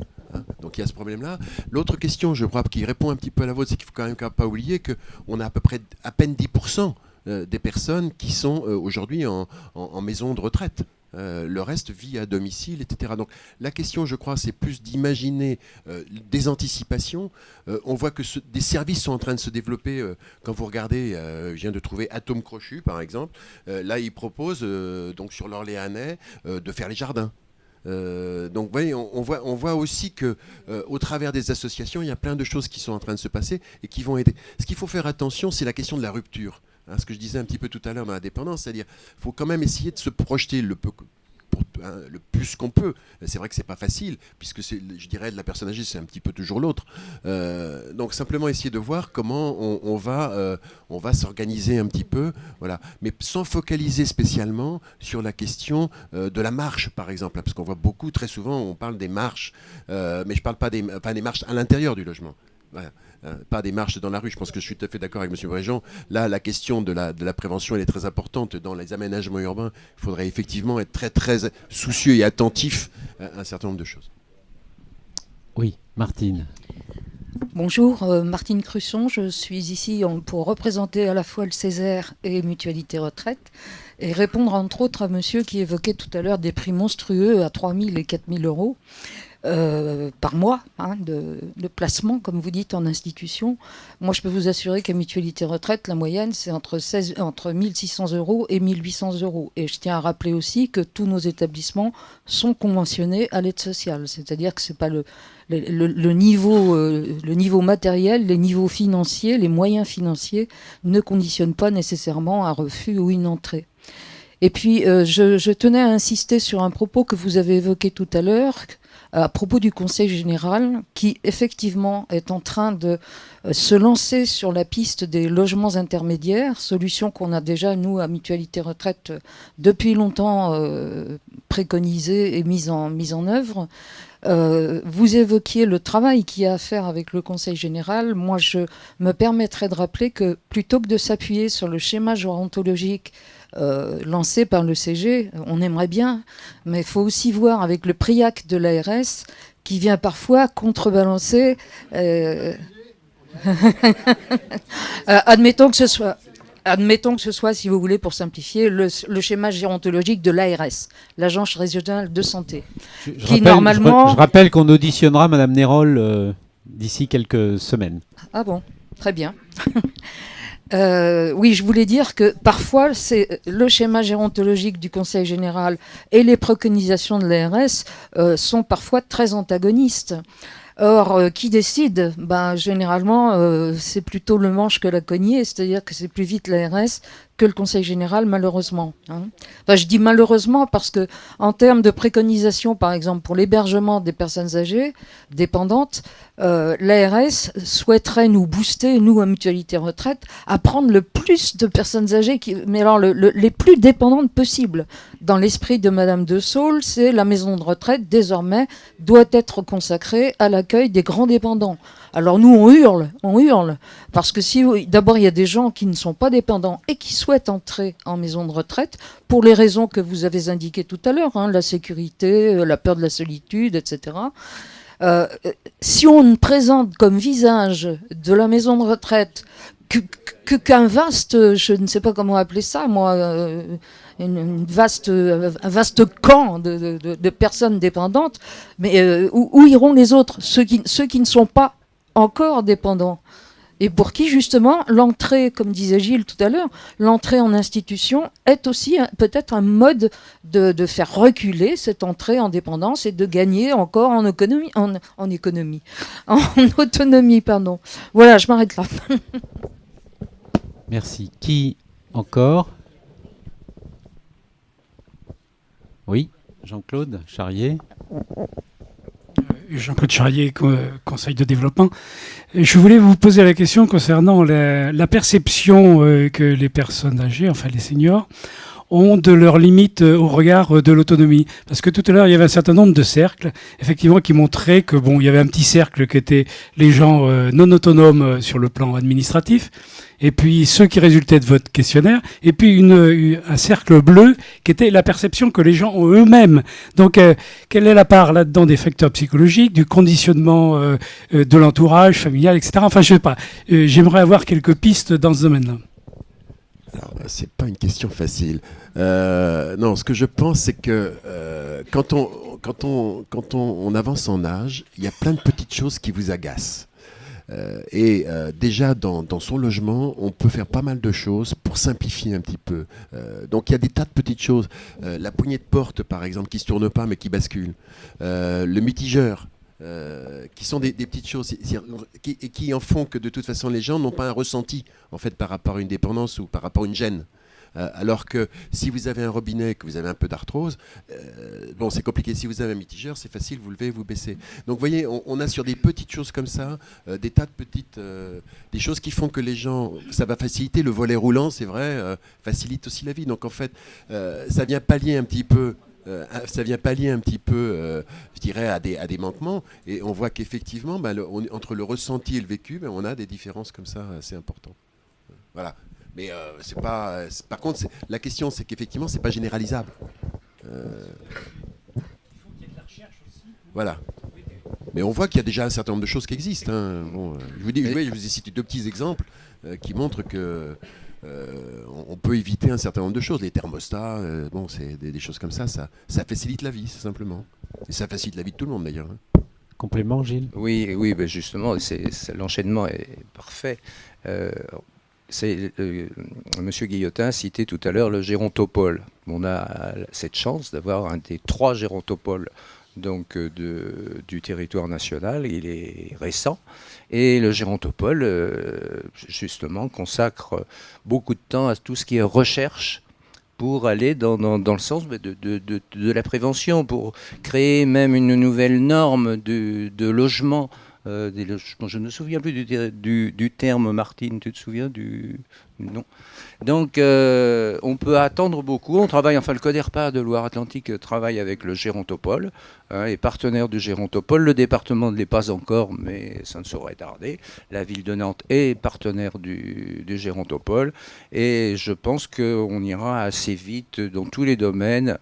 [SPEAKER 2] Donc il y a ce problème-là. L'autre question, je crois, qui répond un petit peu à la vôtre, c'est qu'il ne faut quand même pas oublier qu'on a à peu près à peine 10% des personnes qui sont aujourd'hui en maison de retraite. Le reste vit à domicile, etc. Donc la question, je crois, c'est plus d'imaginer des anticipations. On voit que des services sont en train de se développer. Quand vous regardez, je viens de trouver Atome Crochu, par exemple. Là, ils proposent, donc sur l'Orléanais, de faire les jardins. Donc, vous voyez, on voit aussi que, au travers des associations, il y a plein de choses qui sont en train de se passer et qui vont aider. Ce qu'il faut faire attention, c'est la question de la rupture. Ce que je disais un petit peu tout à l'heure dans la dépendance, c'est-à-dire qu'il faut quand même essayer de se projeter le plus qu'on peut. C'est vrai que c'est pas facile, puisque je dirais de la personne âgée, c'est un petit peu toujours l'autre. Donc simplement essayer de voir comment on va s'organiser un petit peu, voilà, mais sans focaliser spécialement sur la question de la marche, par exemple, parce qu'on voit beaucoup, très souvent, on parle des marches, mais je parle pas des marches à l'intérieur du logement. Voilà. Pas des marches dans la rue. Je pense que je suis tout à fait d'accord avec M. Bréjean. Là, la question de la prévention, elle est très importante. Dans les aménagements urbains, il faudrait effectivement être très, très soucieux et attentif à un certain nombre de choses.
[SPEAKER 1] Oui, Martine.
[SPEAKER 8] Bonjour, Martine Crusson. Je suis ici pour représenter à la fois le Césaire et Mutualité Retraite et répondre entre autres à monsieur qui évoquait tout à l'heure des prix monstrueux à 3 000 et 4 000 euros. Par mois de placement, comme vous dites, en institution. Moi, je peux vous assurer qu'à Mutualité Retraite, la moyenne, c'est entre 1 600 euros et 1 800 euros. Et je tiens à rappeler aussi que tous nos établissements sont conventionnés à l'aide sociale. C'est-à-dire que ce n'est pas le niveau matériel, les niveaux financiers, les moyens financiers ne conditionnent pas nécessairement un refus ou une entrée. Et puis, je tenais à insister sur un propos que vous avez évoqué tout à l'heure, à propos du Conseil général, qui effectivement est en train de se lancer sur la piste des logements intermédiaires, solution qu'on a déjà, nous, à Mutualité Retraite, depuis longtemps préconisée et mise en œuvre. Vous évoquiez le travail qu'il y a à faire avec le Conseil général. Moi, je me permettrais de rappeler que plutôt que de s'appuyer sur le schéma gérontologique lancé par le CG, on aimerait bien, mais il faut aussi voir avec le PRIAC de l'ARS qui vient parfois contrebalancer. Admettons que ce soit, si vous voulez, pour simplifier, le schéma gérontologique de l'ARS, l'Agence régionale de santé.
[SPEAKER 1] Je rappelle qu'on auditionnera Madame Nérol d'ici quelques semaines.
[SPEAKER 8] Ah bon, très bien. Oui, je voulais dire que parfois, c'est le schéma gérontologique du Conseil général et les préconisations de l'ARS sont parfois très antagonistes. Or, qui décide ? Généralement, c'est plutôt le manche que la cognée, c'est-à-dire que c'est plus vite l'ARS que le Conseil général, malheureusement. Je dis malheureusement parce que, en termes de préconisation, par exemple, pour l'hébergement des personnes âgées dépendantes, l'ARS souhaiterait nous booster, nous, à Mutualité Retraite, à prendre le plus de personnes âgées, mais alors les plus dépendantes possibles. Dans l'esprit de Madame de Saulle, c'est la maison de retraite, désormais, doit être consacrée à l'accueil des grands dépendants. Alors nous, on hurle, parce que d'abord, il y a des gens qui ne sont pas dépendants et qui souhaitent entrer en maison de retraite pour les raisons que vous avez indiquées tout à l'heure, la sécurité, la peur de la solitude, etc. Si on ne présente comme visage de la maison de retraite qu'un vaste, je ne sais pas comment appeler ça, moi, un vaste camp de personnes dépendantes, mais où iront les autres, ceux qui ne sont pas encore dépendants, et pour qui justement l'entrée, comme disait Gilles tout à l'heure, l'entrée en institution est aussi peut-être un mode de faire reculer cette entrée en dépendance et de gagner encore en autonomie, pardon. Voilà, je m'arrête là.
[SPEAKER 1] Merci. Qui encore ? Oui, Jean-Claude Charrier.
[SPEAKER 9] Jean-Claude Charrier, Conseil de développement. Je voulais vous poser la question concernant la perception que les personnes âgées, enfin les seniors, ont de leurs limites au regard de l'autonomie. Parce que tout à l'heure, il y avait un certain nombre de cercles, effectivement, qui montraient que, il y avait un petit cercle qui était les gens non autonomes sur le plan administratif, et puis ceux qui résultaient de votre questionnaire, et puis un cercle bleu qui était la perception que les gens ont eux-mêmes. Donc, quelle est la part là-dedans des facteurs psychologiques, du conditionnement de l'entourage familial, etc. Enfin, je sais pas. J'aimerais avoir quelques pistes dans ce domaine-là.
[SPEAKER 2] Alors, c'est pas une question facile. Non, ce que je pense, c'est que quand on avance en âge, il y a plein de petites choses qui vous agacent. Déjà, dans son logement, on peut faire pas mal de choses pour simplifier un petit peu. Donc, il y a des tas de petites choses. La poignée de porte, par exemple, qui ne se tourne pas, mais qui bascule. Le mitigeur. Qui sont des petites choses qui en font que de toute façon les gens n'ont pas un ressenti en fait par rapport à une dépendance ou par rapport à une gêne. Alors que si vous avez un robinet, que vous avez un peu d'arthrose, c'est compliqué. Si vous avez un mitigeur, c'est facile, vous levez, vous baissez. Donc vous voyez, on a sur des petites choses comme ça, des tas de petites des choses qui font que les gens, ça va faciliter le volet roulant, c'est vrai, facilite aussi la vie. Donc en fait, ça vient pallier un petit peu. Je dirais, à des manquements. Et on voit qu'effectivement, entre le ressenti et le vécu, on a des différences comme ça assez importantes. Voilà. Mais par contre, la question, c'est qu'effectivement, c'est pas généralisable. Il faut qu'il y ait de la recherche aussi. Voilà. Mais on voit qu'il y a déjà un certain nombre de choses qui existent. Je vous ai cité deux petits exemples qui montrent que on peut éviter un certain nombre de choses. Les thermostats, c'est des choses comme ça, ça facilite la vie, simplement. Et ça facilite la vie de tout le monde, d'ailleurs.
[SPEAKER 1] Complément, Gilles ?
[SPEAKER 7] Oui, justement, l'enchaînement est parfait. Monsieur Guillotin citait tout à l'heure le gérontopole. On a cette chance d'avoir un des 3 gérontopoles donc, du territoire national. Il est récent. Et le gérontopole, justement, consacre beaucoup de temps à tout ce qui est recherche pour aller dans le sens de la prévention, pour créer même une nouvelle norme de logement. Je ne me souviens plus du terme, Martine, tu te souviens Non. Donc, on peut attendre beaucoup. On travaille, enfin, le Coderpa de Loire-Atlantique travaille avec le Gérontopole, est partenaire du Gérontopole. Le département ne l'est pas encore, mais ça ne saurait tarder. La ville de Nantes est partenaire du Gérontopole. Et je pense qu'on ira assez vite dans tous les domaines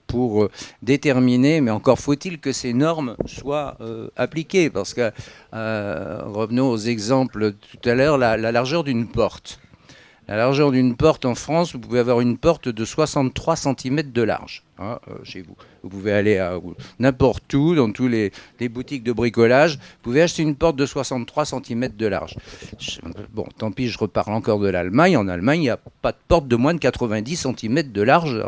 [SPEAKER 7] pour déterminer, mais encore faut-il que ces normes soient appliquées. Parce que, revenons aux exemples tout à l'heure, la largeur d'une porte. La largeur d'une porte en France, vous pouvez avoir une porte de 63 cm de large chez vous. Vous pouvez aller n'importe où, dans tous les boutiques de bricolage. Vous pouvez acheter une porte de 63 cm de large. Bon, tant pis, je reparle encore de l'Allemagne. En Allemagne, il n'y a pas de porte de moins de 90 cm de large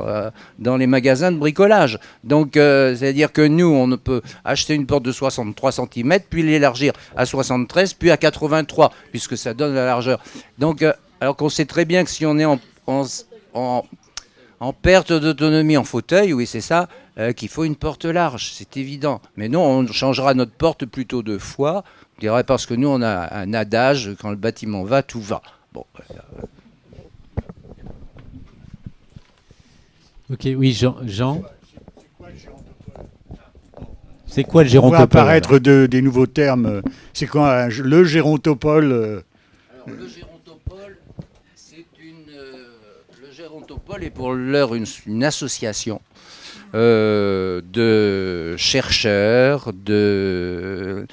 [SPEAKER 7] dans les magasins de bricolage. Donc, c'est-à-dire que nous, on peut acheter une porte de 63 cm, puis l'élargir à 73, puis à 83, puisque ça donne la largeur. Donc, alors qu'on sait très bien que si on est en perte d'autonomie en fauteuil, oui c'est ça, qu'il faut une porte large, c'est évident. Mais non, on changera notre porte plutôt 2 fois. Je dirais parce que nous on a un adage, quand le bâtiment va, tout va. Bon.
[SPEAKER 1] Ok, oui, Jean. C'est quoi le
[SPEAKER 10] On
[SPEAKER 1] gérontopole?
[SPEAKER 10] voit apparaître des nouveaux termes. C'est quoi le gérontopole
[SPEAKER 7] Alors, le gérontopole, le gérontopole est pour l'heure une association de chercheurs, de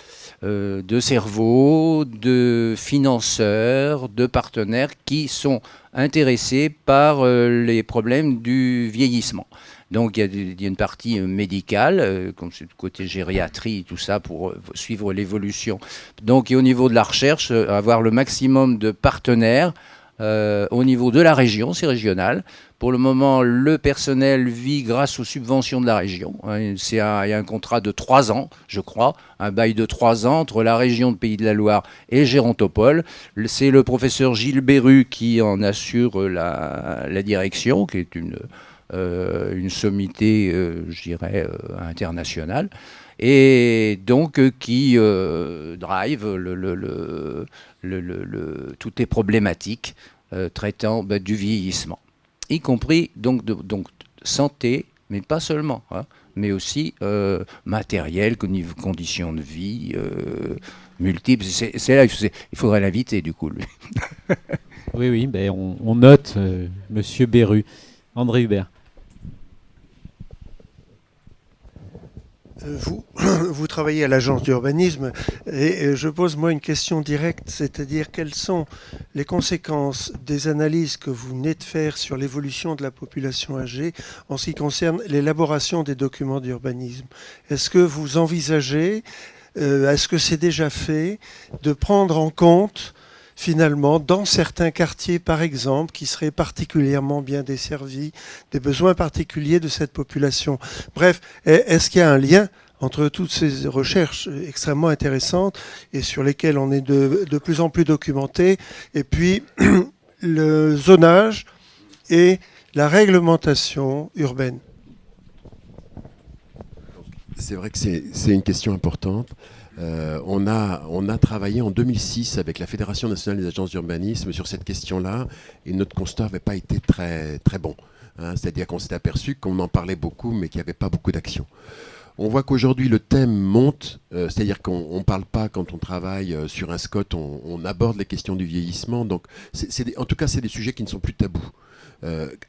[SPEAKER 7] cerveaux, de financeurs, de partenaires qui sont intéressés par les problèmes du vieillissement. Donc il y a une partie médicale, comme c'est le côté gériatrie, tout ça, pour suivre l'évolution. Donc et au niveau de la recherche, avoir le maximum de partenaires au niveau de la région, c'est régional. Pour le moment, le personnel vit grâce aux subventions de la région. Il y a un contrat de 3 ans, je crois, un bail de 3 ans entre la région de Pays de la Loire et Gérontopole. C'est le professeur Gilles Berru qui en assure la direction, qui est une sommité, je dirais, internationale, et donc qui drive toutes les problématiques traitant du vieillissement, y compris donc santé, mais pas seulement, mais aussi matériel, conditions de vie multiples. C'est là, il faudrait l'inviter du coup, lui.
[SPEAKER 1] Oui, ben on note Monsieur Berru. André Hubert.
[SPEAKER 11] Vous travaillez à l'agence d'urbanisme et je pose moi une question directe, c'est-à-dire quelles sont les conséquences des analyses que vous venez de faire sur l'évolution de la population âgée en ce qui concerne l'élaboration des documents d'urbanisme. Est-ce que vous envisagez, est-ce que c'est déjà fait, de prendre en compte finalement, dans certains quartiers, par exemple, qui seraient particulièrement bien desservis, des besoins particuliers de cette population. Bref, est-ce qu'il y a un lien entre toutes ces recherches extrêmement intéressantes et sur lesquelles on est de plus en plus documenté, et puis le zonage et la réglementation urbaine?
[SPEAKER 2] C'est vrai que c'est une question importante. On a travaillé en 2006 avec la Fédération nationale des agences d'urbanisme sur cette question-là, et notre constat n'avait pas été très, très bon. C'est-à-dire qu'on s'est aperçu qu'on en parlait beaucoup, mais qu'il n'y avait pas beaucoup d'action. On voit qu'aujourd'hui le thème monte, c'est-à-dire qu'on ne parle pas quand on travaille sur un SCOT, on aborde les questions du vieillissement. Donc, en tout cas, c'est des sujets qui ne sont plus tabous.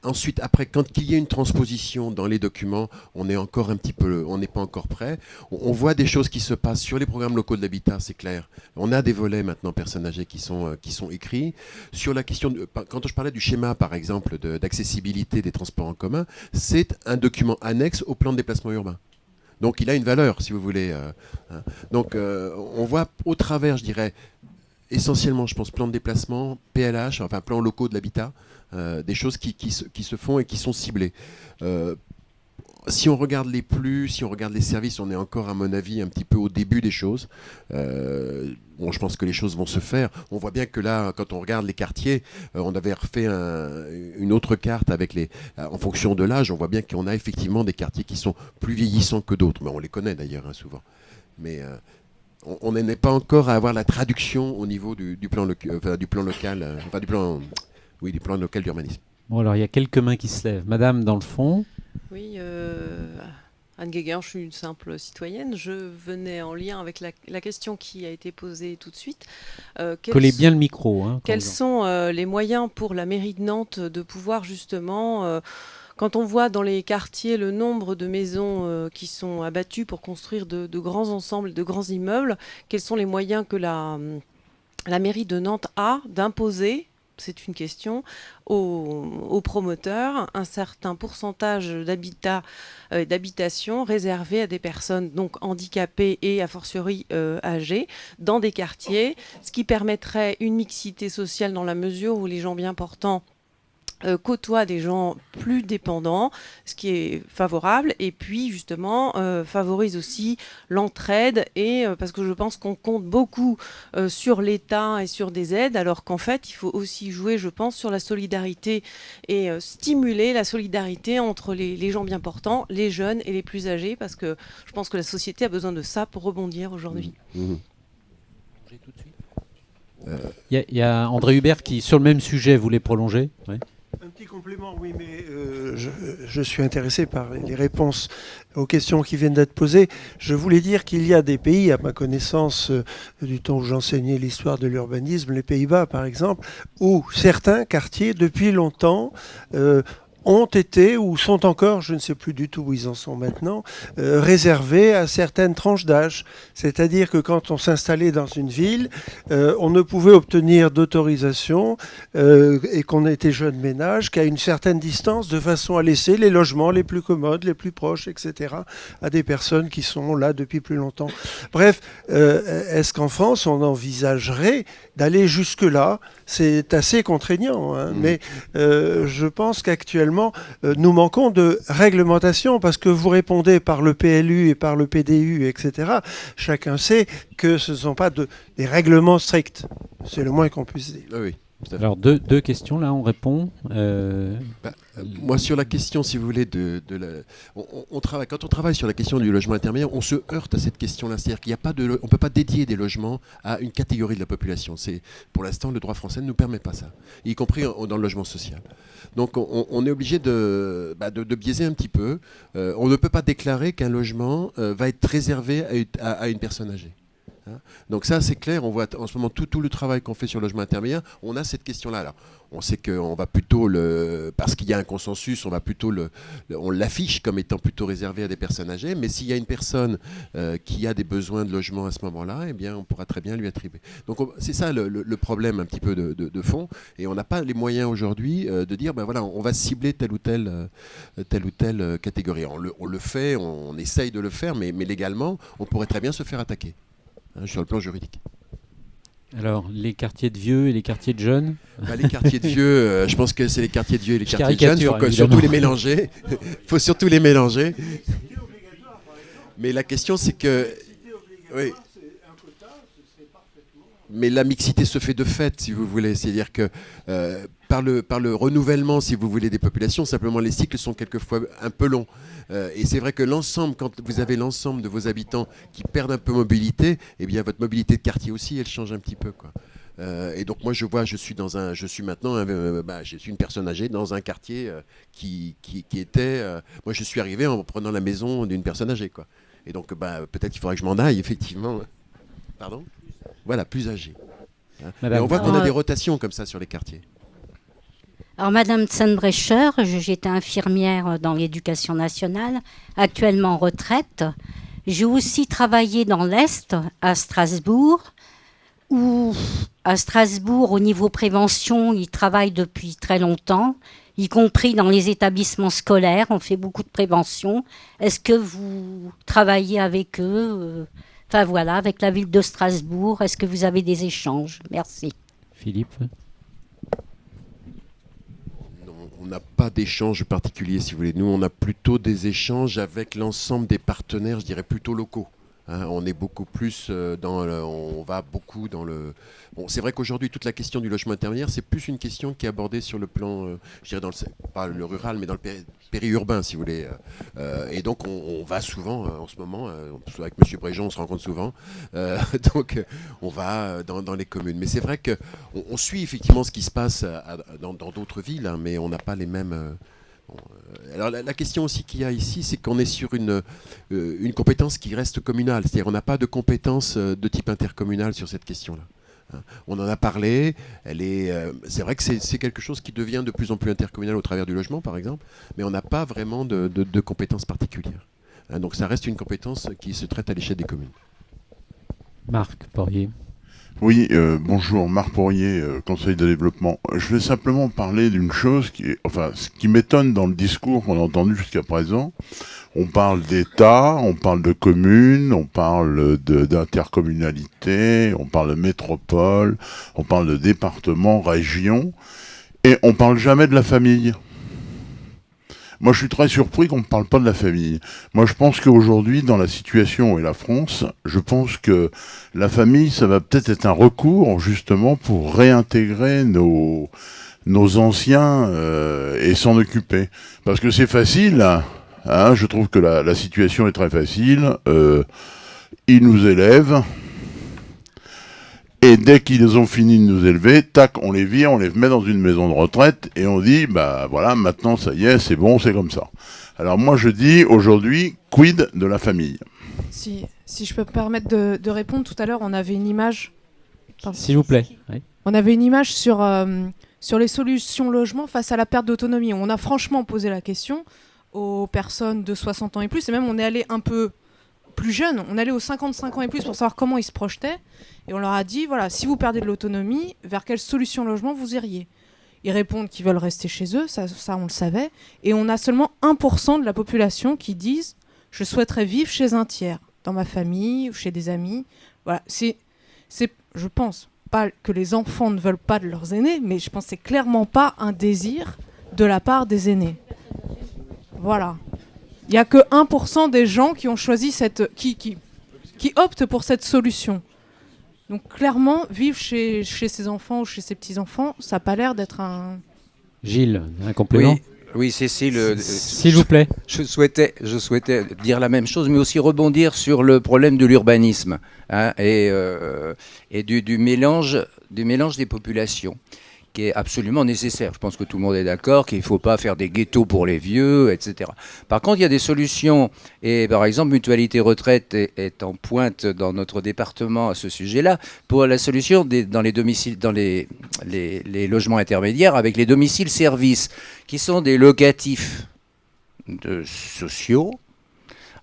[SPEAKER 2] Ensuite, après, quand il y a une transposition dans les documents, on n'est pas encore prêt. On voit des choses qui se passent sur les programmes locaux de l'habitat, c'est clair. On a des volets maintenant personnes âgées qui sont écrits. Sur la question, quand je parlais du schéma, par exemple, d'accessibilité des transports en commun, c'est un document annexe au plan de déplacement urbain. Donc il a une valeur, si vous voulez. Donc on voit au travers, je dirais, essentiellement, je pense, plan de déplacement, PLH, enfin plans locaux de l'habitat, des choses qui se font et qui sont ciblées. Si on regarde les plus, si on regarde les services, on est encore, à mon avis, un petit peu au début des choses. Bon, je pense que les choses vont se faire. On voit bien que là, quand on regarde les quartiers, on avait refait une autre carte avec en fonction de l'âge. On voit bien qu'on a effectivement des quartiers qui sont plus vieillissants que d'autres. Mais on les connaît d'ailleurs, souvent. Mais on n'en est pas encore à avoir la traduction au niveau du plan local, enfin du plan Oui, des plans locaux d'urbanisme.
[SPEAKER 1] Bon, alors il y a quelques mains qui se lèvent. Madame, dans le fond.
[SPEAKER 12] Oui, Anne Guéguin, je suis une simple citoyenne. Je venais en lien avec la question qui a été posée tout de suite.
[SPEAKER 1] Collez bien le micro. Hein,
[SPEAKER 12] quels sont les moyens pour la mairie de Nantes de pouvoir justement... quand on voit dans les quartiers le nombre de maisons qui sont abattues pour construire de grands ensembles, de grands immeubles, quels sont les moyens que la mairie de Nantes a d'imposer, c'est une question, aux promoteurs un certain pourcentage d'habitation réservé à des personnes donc handicapées et a fortiori âgées dans des quartiers, ce qui permettrait une mixité sociale dans la mesure où les gens bien portants côtoie des gens plus dépendants, ce qui est favorable, et puis justement favorise aussi l'entraide, et parce que je pense qu'on compte beaucoup sur l'État et sur des aides, alors qu'en fait il faut aussi jouer, je pense, sur la solidarité et stimuler la solidarité entre les gens bien portants, les jeunes et les plus âgés, parce que je pense que la société a besoin de ça pour rebondir aujourd'hui.
[SPEAKER 1] Il y a André Hubert qui, sur le même sujet, voulait prolonger. Oui.
[SPEAKER 11] Un petit complément, oui, mais je suis intéressé par les réponses aux questions qui viennent d'être posées. Je voulais dire qu'il y a des pays, à ma connaissance, du temps où j'enseignais l'histoire de l'urbanisme, les Pays-Bas par exemple, où certains quartiers, depuis longtemps, ont été ou sont encore, je ne sais plus du tout où ils en sont maintenant, réservés à certaines tranches d'âge. C'est-à-dire que quand on s'installait dans une ville, on ne pouvait obtenir d'autorisation et qu'on était jeune ménage qu'à une certaine distance, de façon à laisser les logements les plus commodes, les plus proches, etc., à des personnes qui sont là depuis plus longtemps. Bref, est-ce qu'en France, on envisagerait d'aller jusque-là? C'est assez contraignant, hein, mais je pense qu'actuellement, nous manquons de réglementation, parce que vous répondez par le PLU et par le PDU, etc. Chacun sait que ce ne sont pas des règlements stricts. C'est le moins qu'on puisse dire.
[SPEAKER 2] Oui.
[SPEAKER 1] Alors deux questions, là, on répond.
[SPEAKER 2] Moi, sur la question, si vous voulez, on travaille, quand on travaille sur la question du logement intermédiaire, on se heurte à cette question-là. C'est-à-dire qu'il n'y a pas on ne peut pas dédier des logements à une catégorie de la population. Pour l'instant, le droit français ne nous permet pas ça, y compris dans le logement social. Donc, on est obligé de biaiser un petit peu. On ne peut pas déclarer qu'un logement va être réservé à une personne âgée. Donc ça, c'est clair, on voit en ce moment tout le travail qu'on fait sur le logement intermédiaire, on a cette question-là. Alors, on sait qu'on va plutôt, parce qu'il y a un consensus, on l'affiche comme étant plutôt réservé à des personnes âgées, mais s'il y a une personne qui a des besoins de logement à ce moment-là, eh bien, on pourra très bien lui attribuer. Donc c'est ça le problème un petit peu de fond, et on n'a pas les moyens aujourd'hui de dire, ben voilà, on va cibler telle ou telle catégorie. On le fait, on essaye de le faire, mais légalement, on pourrait très bien se faire attaquer. Sur le plan juridique.
[SPEAKER 1] Alors, les quartiers de vieux et les quartiers de jeunes
[SPEAKER 2] Les quartiers de vieux, je pense que c'est les quartiers de vieux et les quartiers de jeunes. Il faut surtout les mélanger. Il faut surtout les mélanger. Mais la question, c'est que... Oui. Mais la mixité se fait de fait, si vous voulez. C'est-à-dire que par le renouvellement, si vous voulez, des populations, simplement les cycles sont quelquefois un peu longs. Et c'est vrai que quand vous avez l'ensemble de vos habitants qui perdent un peu mobilité, eh bien votre mobilité de quartier aussi, elle change un petit peu, quoi. Et donc moi je suis une personne âgée dans un quartier qui était... moi je suis arrivé en prenant la maison d'une personne âgée, quoi. Et donc peut-être qu'il faudrait que je m'en aille, effectivement. Pardon ? Voilà, plus âgée. Et on voit qu'on a des rotations comme ça sur les quartiers.
[SPEAKER 13] Alors, Madame Zennbrecher, j'étais infirmière dans l'éducation nationale, actuellement en retraite. J'ai aussi travaillé dans l'Est, à Strasbourg, où, à Strasbourg, au niveau prévention, ils travaillent depuis très longtemps, y compris dans les établissements scolaires. On fait beaucoup de prévention. Est-ce que vous travaillez avec eux avec la ville de Strasbourg, est-ce que vous avez des échanges? Merci.
[SPEAKER 1] Philippe?
[SPEAKER 2] Non, on n'a pas d'échange particulier, si vous voulez. Nous, on a plutôt des échanges avec l'ensemble des partenaires, je dirais plutôt locaux. Hein, on est beaucoup plus on va beaucoup dans le... Bon, c'est vrai qu'aujourd'hui, toute la question du logement intermédiaire, c'est plus une question qui est abordée sur le plan, je dirais, pas le rural, mais dans le périurbain, si vous voulez. Et donc, on va souvent, en ce moment, avec M. Bréjon, on se rencontre souvent, donc on va dans les communes. Mais c'est vrai qu'on suit effectivement ce qui se passe dans d'autres villes, hein, mais on n'a pas les mêmes... Alors la question aussi qu'il y a ici, c'est qu'on est sur une compétence qui reste communale. C'est-à-dire on n'a pas de compétence de type intercommunal sur cette question-là. Hein. On en a parlé. C'est vrai que c'est quelque chose qui devient de plus en plus intercommunal au travers du logement, par exemple, mais on n'a pas vraiment de compétences particulières. Hein, donc ça reste une compétence qui se traite à l'échelle des communes.
[SPEAKER 1] Marc Porrier.
[SPEAKER 14] Oui, bonjour, Marc Porrier, conseil de développement. Je vais simplement parler d'une chose ce qui m'étonne dans le discours qu'on a entendu jusqu'à présent. On parle d'État, on parle de communes, on parle d'intercommunalité, on parle de métropole, on parle de département, région, et on parle jamais de la famille. Moi, je suis très surpris qu'on ne parle pas de la famille. Moi, je pense qu'aujourd'hui, dans la situation où est la France, je pense que la famille, ça va peut-être être un recours, justement, pour réintégrer nos anciens et s'en occuper. Parce que c'est facile, hein, je trouve que la situation est très facile. Ils nous élèvent. Et dès qu'ils ont fini de nous élever, tac, on les vire, on les met dans une maison de retraite et on dit, bah voilà, maintenant ça y est, c'est bon, c'est comme ça. Alors moi je dis, aujourd'hui, quid de la famille ?
[SPEAKER 3] Si je peux me permettre de répondre, tout à l'heure on avait une image...
[SPEAKER 1] S'il vous plaît. Oui.
[SPEAKER 3] On avait une image sur les solutions logement face à la perte d'autonomie. On a franchement posé la question aux personnes de 60 ans et plus, et même on est allé un peu plus jeunes, on allait aux 55 ans et plus pour savoir comment ils se projetaient. Et on leur a dit, voilà, si vous perdez de l'autonomie, vers quelle solution logement vous iriez ? Ils répondent qu'ils veulent rester chez eux, ça on le savait. Et on a seulement 1% de la population qui disent, je souhaiterais vivre chez un tiers, dans ma famille ou chez des amis. Voilà, c'est, je pense, pas que les enfants ne veulent pas de leurs aînés, mais je pense que c'est clairement pas un désir de la part des aînés. Voilà. Il n'y a que 1% des gens qui ont choisi qui optent pour cette solution. Donc clairement, vivre chez ses enfants ou chez ses petits-enfants, ça n'a pas l'air d'être un...
[SPEAKER 1] Gilles, un complément ?
[SPEAKER 7] Oui, Cécile.
[SPEAKER 1] S'il vous plaît.
[SPEAKER 7] Je souhaitais dire la même chose, mais aussi rebondir sur le problème de l'urbanisme, hein, et du mélange des populations, qui est absolument nécessaire. Je pense que tout le monde est d'accord qu'il ne faut pas faire des ghettos pour les vieux, etc. Par contre, il y a des solutions, et par exemple, Mutualité Retraite est en pointe dans notre département à ce sujet-là, pour la solution dans les domiciles, dans les logements intermédiaires, avec les domiciles services, qui sont des locatifs sociaux,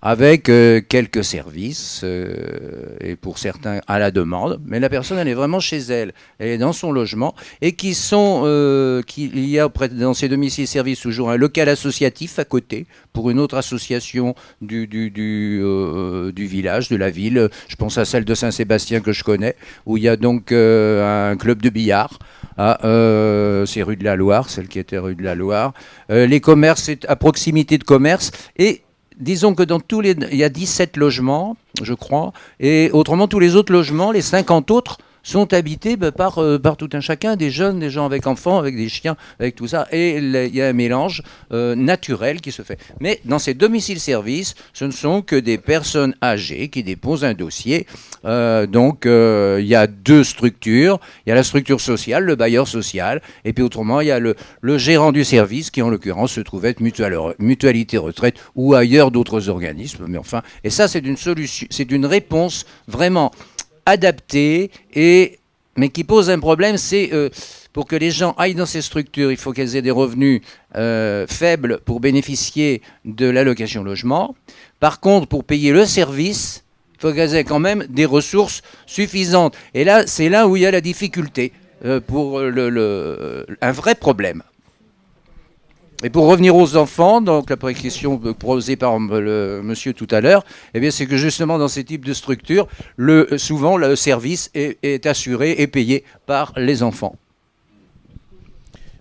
[SPEAKER 7] avec quelques services, et pour certains à la demande, mais la personne elle est vraiment chez elle, elle est dans son logement, et il y a dans ces domiciles services toujours un local associatif à côté, pour une autre association du village, de la ville, je pense à celle de Saint-Sébastien que je connais, où il y a donc un club de billard, c'est rue de la Loire, celle qui était rue de la Loire, les commerces, c'est à proximité de commerce, et disons que il y a 17 logements, je crois, et autrement tous les autres logements, les 50 autres, sont habités par tout un chacun, des jeunes, des gens avec enfants, avec des chiens, avec tout ça, et il y a un mélange naturel qui se fait. Mais dans ces domiciles-services, ce ne sont que des personnes âgées qui déposent un dossier. Donc il y a deux structures, il y a la structure sociale, le bailleur social, et puis autrement il y a le gérant du service qui en l'occurrence se trouve être Mutualité Retraite ou ailleurs d'autres organismes. Mais enfin, et ça c'est une solution, c'est une réponse vraiment adaptée, mais qui pose un problème, c'est pour que les gens aillent dans ces structures, il faut qu'elles aient des revenus faibles pour bénéficier de l'allocation logement. Par contre, pour payer le service, il faut qu'elles aient quand même des ressources suffisantes. Et là, c'est là où il y a la difficulté, pour un vrai problème. Et pour revenir aux enfants, donc la question posée par le monsieur tout à l'heure, eh bien c'est que justement dans ces types de structures, souvent le service est assuré et payé par les enfants.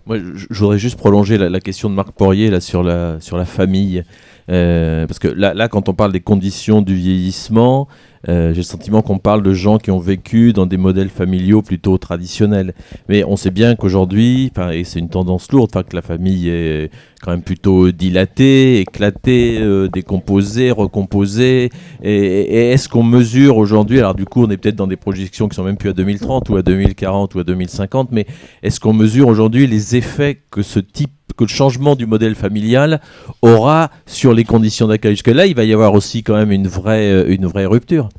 [SPEAKER 15] Moi, je voudrais juste prolonger la question de Marc Porrier là, sur la famille. Parce que là, quand on parle des conditions du vieillissement, J'ai le sentiment qu'on parle de gens qui ont vécu dans des modèles familiaux plutôt traditionnels. Mais on sait bien qu'aujourd'hui, et c'est une tendance lourde, que la famille est quand même plutôt dilatée, éclatée, décomposée, recomposée. Et est-ce qu'on mesure aujourd'hui, alors du coup on est peut-être dans des projections qui sont même plus à 2030 ou à 2040 ou à 2050, mais est-ce qu'on mesure aujourd'hui les effets que que le changement du modèle familial aura sur les conditions d'accueil? Parce que là, il va y avoir aussi quand même une vraie rupture.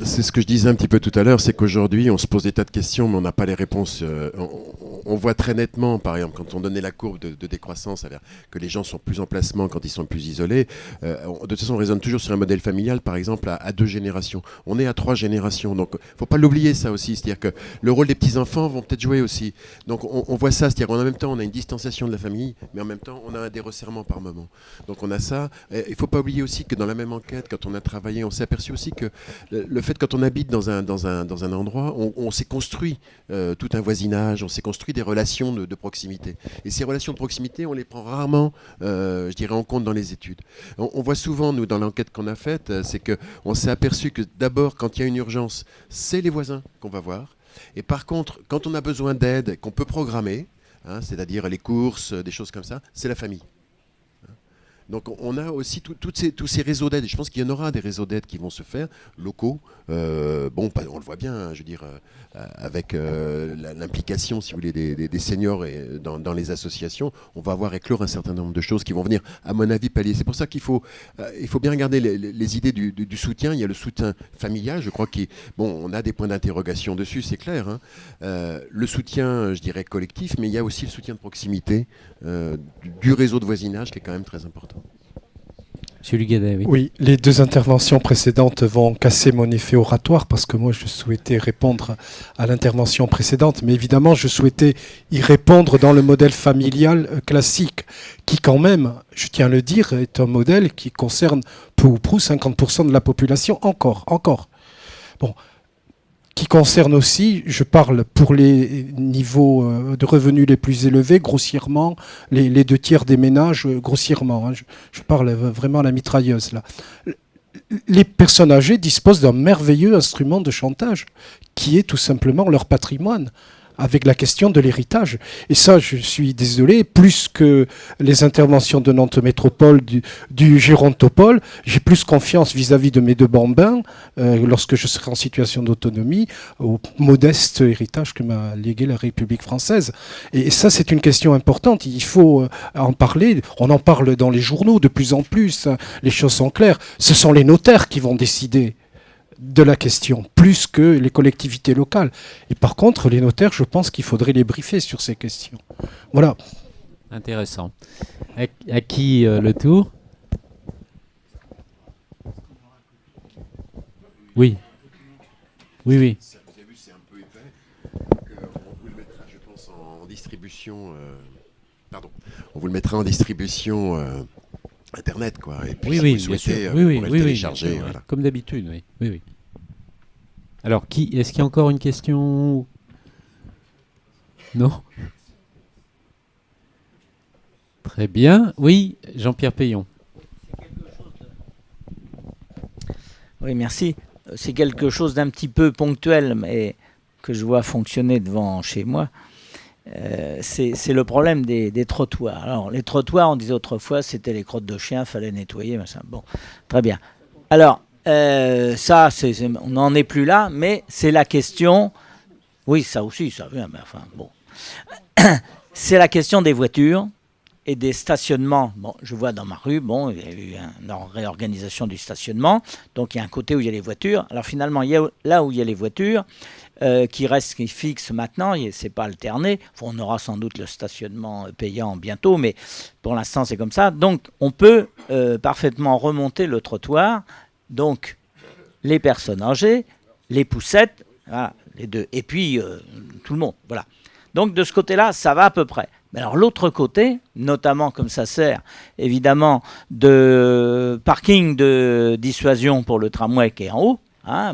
[SPEAKER 2] C'est ce que je disais un petit peu tout à l'heure, c'est qu'aujourd'hui, on se pose des tas de questions, mais on n'a pas les réponses. On voit très nettement, par exemple, quand on donnait la courbe de décroissance, que les gens sont plus en placement quand ils sont plus isolés. De toute façon, on raisonne toujours sur un modèle familial, par exemple, à 2 générations. On est à 3 générations, donc il ne faut pas l'oublier, ça aussi. C'est-à-dire que le rôle des petits-enfants vont peut-être jouer aussi. Donc on voit ça, c'est-à-dire qu'en même temps, on a une distanciation de la famille, mais en même temps, on a un desresserrement par moment. Donc on a ça. Il ne faut pas oublier aussi que dans la même enquête, quand on a travaillé, on s'est aperçu aussi que le fait, quand on habite dans un endroit, on s'est construit tout un voisinage, on s'est construit des relations de proximité. Et ces relations de proximité, on les prend rarement, je dirais, en compte dans les études. On voit souvent, nous, dans l'enquête qu'on a faite, c'est qu'on s'est aperçu que d'abord, quand il y a une urgence, c'est les voisins qu'on va voir. Et par contre, quand on a besoin d'aide, qu'on peut programmer, c'est-à-dire les courses, des choses comme ça, c'est la famille. Donc on a aussi tous ces réseaux d'aide. Et je pense qu'il y en aura des réseaux d'aide qui vont se faire, locaux. On le voit bien, je veux dire, avec l'implication, si vous voulez, des seniors dans les associations, on va avoir éclore un certain nombre de choses qui vont venir, à mon avis, pallier. C'est pour ça qu'il faut bien regarder les idées du soutien. Il y a le soutien familial, je crois on a des points d'interrogation dessus, c'est clair. Le soutien, je dirais, collectif, mais il y a aussi le soutien de proximité du réseau de voisinage qui est quand même très important.
[SPEAKER 1] Monsieur Lugadet, oui.
[SPEAKER 5] Oui, les 2 interventions précédentes vont casser mon effet oratoire parce que moi je souhaitais répondre à l'intervention précédente, mais évidemment je souhaitais y répondre dans le modèle familial classique qui quand même, je tiens à le dire, est un modèle qui concerne peu ou prou 50% de la population encore. Bon. Qui concerne aussi, je parle pour les niveaux de revenus les plus élevés, grossièrement, les 2 tiers des ménages, grossièrement. Je parle vraiment à la mitrailleuse, là. Les personnes âgées disposent d'un merveilleux instrument de chantage, qui est tout simplement leur patrimoine, avec la question de l'héritage. Et ça, je suis désolé, plus que les interventions de Nantes Métropole, du Gérontopole, j'ai plus confiance vis-à-vis de mes 2 bambins, lorsque je serai en situation d'autonomie, au modeste héritage que m'a légué la République française. Et ça, c'est une question importante. Il faut en parler. On en parle dans les journaux de plus en plus. Les choses sont claires. Ce sont les notaires qui vont décider de la question, plus que les collectivités locales. Et par contre, les notaires, je pense qu'il faudrait les briefer sur ces questions. Voilà.
[SPEAKER 1] Intéressant. À qui le tour? Oui. Oui.
[SPEAKER 2] Vous avez vu, c'est un peu épais. On vous le mettra, je pense, en distribution. On vous le mettra en distribution Internet, quoi. Et puis,
[SPEAKER 1] oui,
[SPEAKER 2] si vous souhaitez,
[SPEAKER 1] oui,
[SPEAKER 2] le télécharger.
[SPEAKER 1] oui,
[SPEAKER 2] voilà.
[SPEAKER 1] comme d'habitude, oui. Alors, est-ce qu'il y a encore une question? Non? Très bien. Oui, Jean-Pierre Payon.
[SPEAKER 16] Oui, merci. C'est quelque chose d'un petit peu ponctuel, mais que je vois fonctionner devant chez moi. C'est le problème des trottoirs. Alors, les trottoirs, on disait autrefois, c'était les crottes de chien, fallait nettoyer, machin. Bon, très bien. Alors, ça, on n'en est plus là, mais c'est la question... Oui, ça aussi, ça vient, mais enfin, bon. C'est la question des voitures et des stationnements. Bon, je vois dans ma rue, bon, il y a eu une réorganisation du stationnement, donc il y a un côté où il y a les voitures. Alors finalement, là où il y a les voitures, qui fixe maintenant, c'est pas alterné. On aura sans doute le stationnement payant bientôt, mais pour l'instant c'est comme ça. Donc on peut parfaitement remonter le trottoir. Donc les personnes âgées, les poussettes, voilà, les 2, et puis tout le monde. Voilà. Donc de ce côté-là, ça va à peu près. Mais alors l'autre côté, notamment comme ça sert évidemment de parking de dissuasion pour le tramway qui est en haut,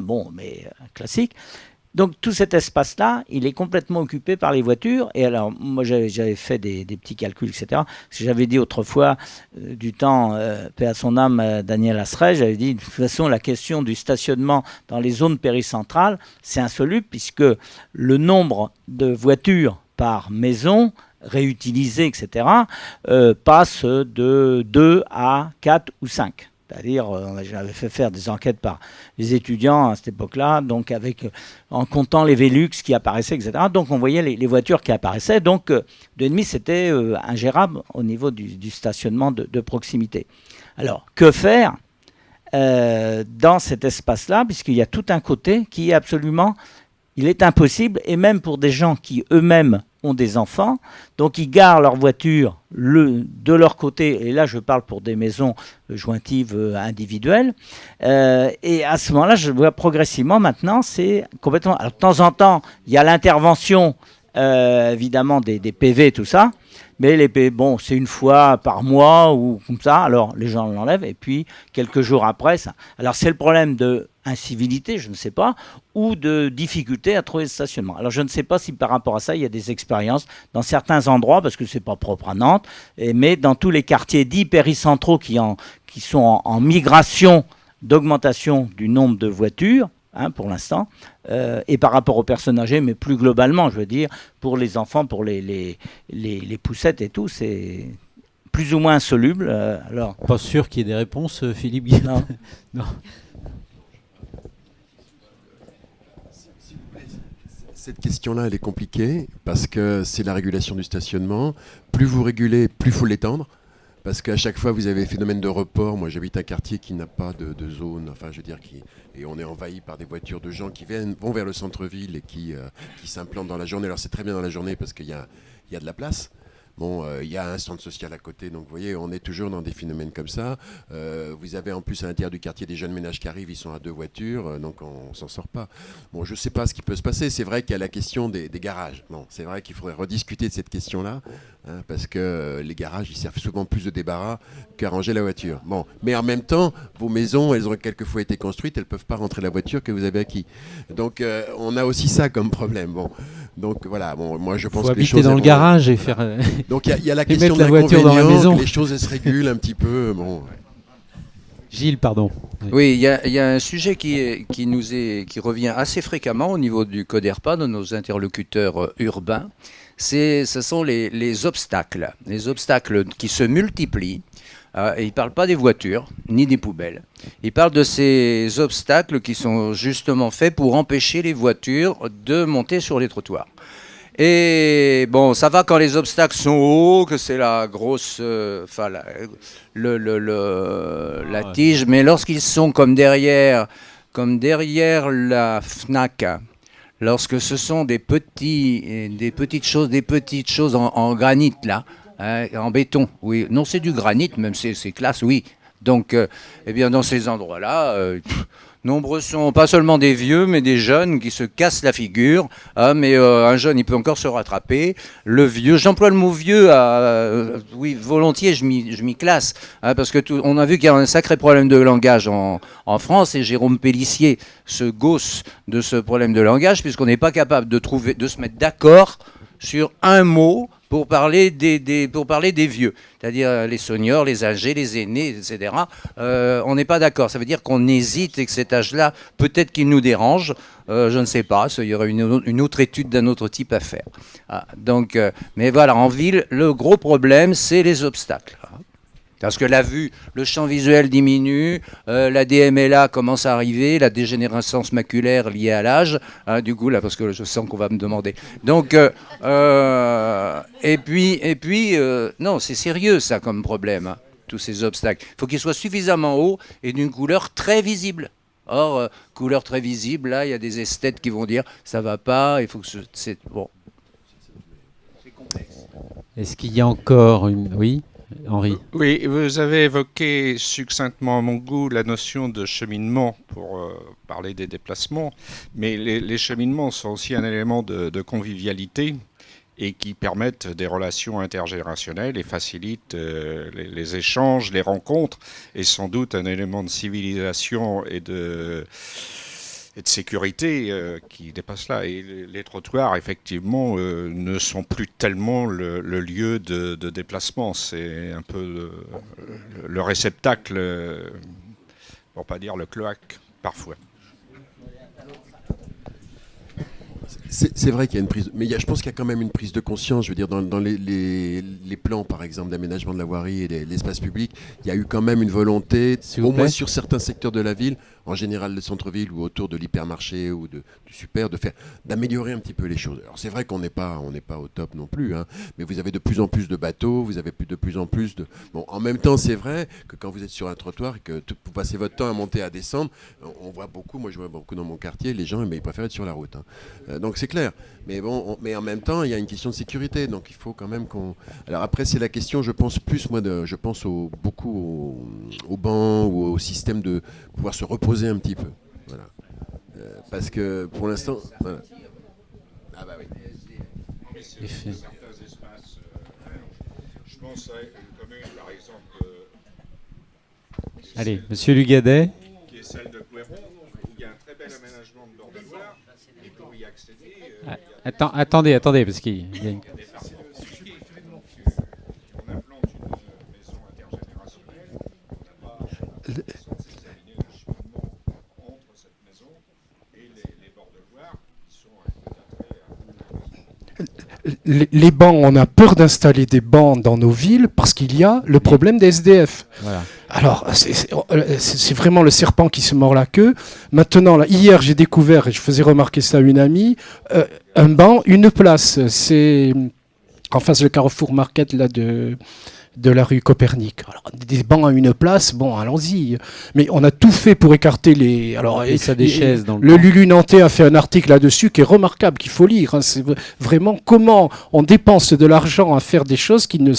[SPEAKER 16] bon, mais classique. Donc tout cet espace-là, il est complètement occupé par les voitures. Et alors, moi, j'avais fait des petits calculs, etc. Parce que j'avais dit autrefois, du temps, paix à son âme, Daniel Asseret, j'avais dit, de toute façon, la question du stationnement dans les zones péricentrales, c'est insoluble, puisque le nombre de voitures par maison réutilisées, etc., passe de 2 à 4 ou 5. C'est-à-dire, j'avais fait faire des enquêtes par les étudiants à cette époque-là, donc en comptant les Velux qui apparaissaient, etc. Donc on voyait les voitures qui apparaissaient. Donc 2,5, c'était ingérable au niveau du stationnement de proximité. Alors, que faire dans cet espace-là, puisqu'il y a tout un côté qui est absolument... Il est impossible, et même pour des gens qui eux-mêmes ont des enfants, donc ils garent leur voiture de leur côté, et là je parle pour des maisons jointives individuelles, et à ce moment-là, je vois progressivement maintenant, c'est complètement... Alors de temps en temps, il y a l'intervention, évidemment, des PV, tout ça, mais les PV, bon, c'est une fois par mois ou comme ça, alors les gens l'enlèvent, et puis quelques jours après, ça... Alors c'est le problème de incivilité, je ne sais pas, ou de difficulté à trouver le stationnement. Alors je ne sais pas si par rapport à ça, il y a des expériences dans certains endroits, parce que c'est pas propre à Nantes, mais dans tous les quartiers dits péricentraux qui sont en migration d'augmentation du nombre de voitures, pour l'instant, et par rapport aux personnes âgées, mais plus globalement, je veux dire, pour les enfants, pour les poussettes et tout, c'est plus ou moins insoluble. Alors...
[SPEAKER 1] Pas sûr qu'il y ait des réponses, Philippe Guillet.
[SPEAKER 16] Non.
[SPEAKER 1] Non.
[SPEAKER 2] Cette question-là, elle est compliquée parce que c'est la régulation du stationnement. Plus vous régulez, plus il faut l'étendre. Parce qu'à chaque fois, vous avez le phénomène de report. Moi, j'habite un quartier qui n'a pas de zone, enfin, je veux dire, et on est envahi par des voitures de gens qui vont vers le centre-ville et qui s'implantent dans la journée. Alors, c'est très bien dans la journée parce qu'il y a de la place. Bon, il y a un centre social à côté, donc vous voyez, on est toujours dans des phénomènes comme ça. Vous avez en plus à l'intérieur du quartier des jeunes ménages qui arrivent, ils sont à 2 voitures, donc on s'en sort pas. Bon, je ne sais pas ce qui peut se passer. C'est vrai qu'il y a la question des garages. Bon, c'est vrai qu'il faudrait rediscuter de cette question-là, parce que les garages, ils servent souvent plus de débarras qu'à ranger la voiture. Bon, mais en même temps, vos maisons, elles ont quelquefois été construites, elles ne peuvent pas rentrer la voiture que vous avez acquis. Donc, on a aussi ça comme problème. Bon, donc voilà. Bon, moi, je pense que les choses
[SPEAKER 1] dans le garage et faire.
[SPEAKER 2] Donc il y a la question de
[SPEAKER 1] la voiture dans la maison.
[SPEAKER 2] Les choses elles se régulent un petit peu. Bon.
[SPEAKER 1] Gilles, pardon.
[SPEAKER 7] Oui, il y a un sujet qui revient assez fréquemment au niveau du CODERPA, de nos interlocuteurs urbains. Ce sont les obstacles. Les obstacles qui se multiplient. Et il ne parle pas des voitures, ni des poubelles. Il parle de ces obstacles qui sont justement faits pour empêcher les voitures de monter sur les trottoirs. Et bon, ça va quand les obstacles sont hauts, que c'est la grosse, la tige, mais lorsqu'ils sont comme derrière la Fnac, lorsque ce sont des petites choses en granit là, en béton, oui, non c'est du granit, même c'est classe, oui. Donc, eh bien dans ces endroits-là. Nombreux sont pas seulement des vieux, mais des jeunes qui se cassent la figure. Mais un jeune, il peut encore se rattraper. Le vieux, j'emploie le mot vieux, oui, volontiers, je m'y classe. Parce que on a vu qu'il y a un sacré problème de langage en France, et Jérôme Pellissier se gausse de ce problème de langage, puisqu'on n'est pas capable de se mettre d'accord sur un mot pour parler des vieux, c'est-à-dire les seniors, les âgés, les aînés, etc. On n'est pas d'accord. Ça veut dire qu'on hésite et que cet âge-là, peut-être qu'il nous dérange. Je ne sais pas. Il y aurait une autre étude d'un autre type à faire. Donc, mais voilà, en ville, le gros problème, c'est les obstacles. Parce que la vue, le champ visuel diminue, la DMLA commence à arriver, la dégénérescence maculaire liée à l'âge, du coup là, parce que je sens qu'on va me demander. Donc, et puis, non, c'est sérieux ça comme problème, tous ces obstacles. Il faut qu'ils soient suffisamment hauts et d'une couleur très visible. Or, couleur très visible, là, il y a des esthètes qui vont dire ça va pas, il faut que c'est bon. C'est complexe.
[SPEAKER 1] Est-ce qu'il y a encore une... Oui, Henri.
[SPEAKER 17] Oui, vous avez évoqué succinctement à mon goût la notion de cheminement pour parler des déplacements, mais les cheminements sont aussi un élément de convivialité et qui permettent des relations intergénérationnelles et facilitent les échanges, les rencontres, et sans doute un élément de civilisation et de de sécurité qui dépasse là. Et les trottoirs, effectivement, ne sont plus tellement le lieu de déplacement. C'est un peu le réceptacle, pour pas dire le cloaque, parfois.
[SPEAKER 2] C'est vrai qu'il y a une prise, mais je pense qu'il y a quand même une prise de conscience. Je veux dire, dans les plans, par exemple, d'aménagement de la voirie et de l'espace public, il y a eu quand même une volonté, au moins sur certains secteurs de la ville, en général le centre-ville ou autour de l'hypermarché ou du super, d'améliorer un petit peu les choses. Alors c'est vrai qu'on n'est pas au top non plus, hein, mais vous avez de plus en plus de bateaux, vous avez de plus en plus de... Bon, en même temps, c'est vrai que quand vous êtes sur un trottoir et que vous passez votre temps à monter, à descendre, on voit beaucoup, moi je vois beaucoup dans mon quartier, les gens, mais ils préfèrent être sur la route. Hein. Donc c'est clair. Mais bon, mais en même temps, il y a une question de sécurité, donc il faut quand même qu'on... Alors après, c'est la question, je pense plus, moi, je pense beaucoup au banc ou au système de pouvoir se reposer un petit peu. Voilà. Parce que pour l'instant... Voilà. Ah bah oui.
[SPEAKER 17] Certains espaces, je pense à une commune, par exemple...
[SPEAKER 1] Allez, Monsieur Lugadet.
[SPEAKER 17] Qui est celle de Couéron, où il y a un très bel aménagement de bord de Loire, et pour y accéder...
[SPEAKER 1] Attendez, parce qu'il y a une...
[SPEAKER 17] On implante une maison intergénérationnelle, on n'a pas entre cette maison et les bords de Loire, qui sont
[SPEAKER 5] les bancs, on a peur d'installer des bancs dans nos villes parce qu'il y a le problème des SDF.
[SPEAKER 1] Voilà.
[SPEAKER 5] Alors, c'est vraiment le serpent qui se mord la queue. Maintenant, là, hier, j'ai découvert, et je faisais remarquer ça à une amie, un banc, une place. C'est en face du Carrefour Market là, de la rue Copernic. Alors, des bancs à une place, bon, allons-y. Mais on a tout fait pour écarter les... Alors,
[SPEAKER 1] et ça des chaises dans
[SPEAKER 5] le Lulu Nantais a fait un article là-dessus qui est remarquable, qu'il faut lire. Hein. C'est vraiment comment on dépense de l'argent à faire des choses qui ne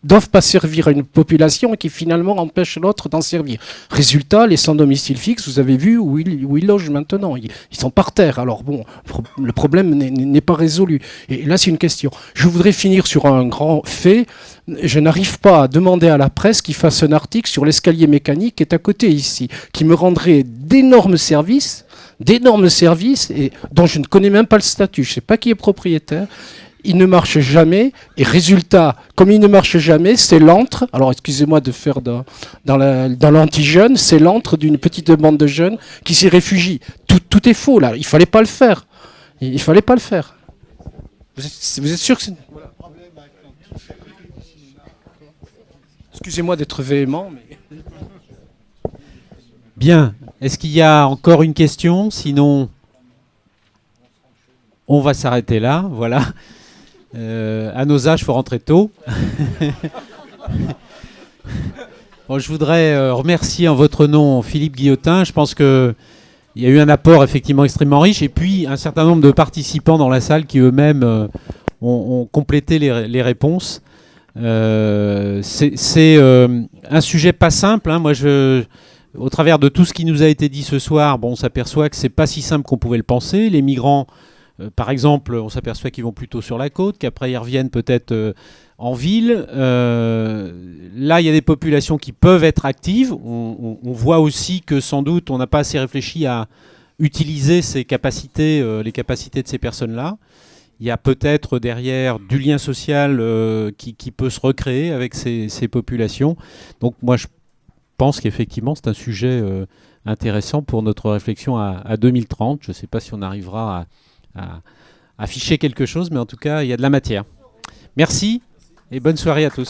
[SPEAKER 5] doivent pas servir à une population et qui finalement empêchent l'autre d'en servir. Résultat, les sans domicile fixe, vous avez vu où ils logent maintenant. Ils sont par terre. Alors bon, le problème n'est pas résolu. Et là, c'est une question. Je voudrais finir sur un grand fait. Je n'arrive pas à demander à la presse qu'il fasse un article sur l'escalier mécanique qui est à côté ici, qui me rendrait d'énormes services et dont je ne connais même pas le statut. Je ne sais pas qui est propriétaire. Il ne marche jamais. Et résultat, comme il ne marche jamais, c'est l'antre. Alors excusez-moi de faire dans l'anti-jeune, c'est l'antre d'une petite bande de jeunes qui s'y réfugient. Tout est faux là. Il ne fallait pas le faire. Il fallait pas le faire. Vous êtes sûr que c'est... Excusez-moi d'être véhément, mais...
[SPEAKER 1] Bien. Est-ce qu'il y a encore une question? Sinon, on va s'arrêter là. Voilà. À nos âges, il faut rentrer tôt. Bon, je voudrais remercier en votre nom Philippe Guillotin. Je pense qu'il y a eu un apport effectivement extrêmement riche. Et puis, un certain nombre de participants dans la salle qui eux-mêmes ont complété les réponses. C'est un sujet pas simple. Hein. Moi, au travers de tout ce qui nous a été dit ce soir, bon, on s'aperçoit que c'est pas si simple qu'on pouvait le penser. Les migrants, par exemple, on s'aperçoit qu'ils vont plutôt sur la côte, qu'après ils reviennent peut-être en ville. Là, il y a des populations qui peuvent être actives. On voit aussi que sans doute, on n'a pas assez réfléchi à utiliser ces capacités, les capacités de ces personnes-là. Il y a peut-être derrière du lien social qui peut se recréer avec ces populations. Donc moi, je pense qu'effectivement, c'est un sujet intéressant pour notre réflexion à 2030. Je ne sais pas si on arrivera à afficher quelque chose, mais en tout cas, il y a de la matière. Merci et bonne soirée à tous.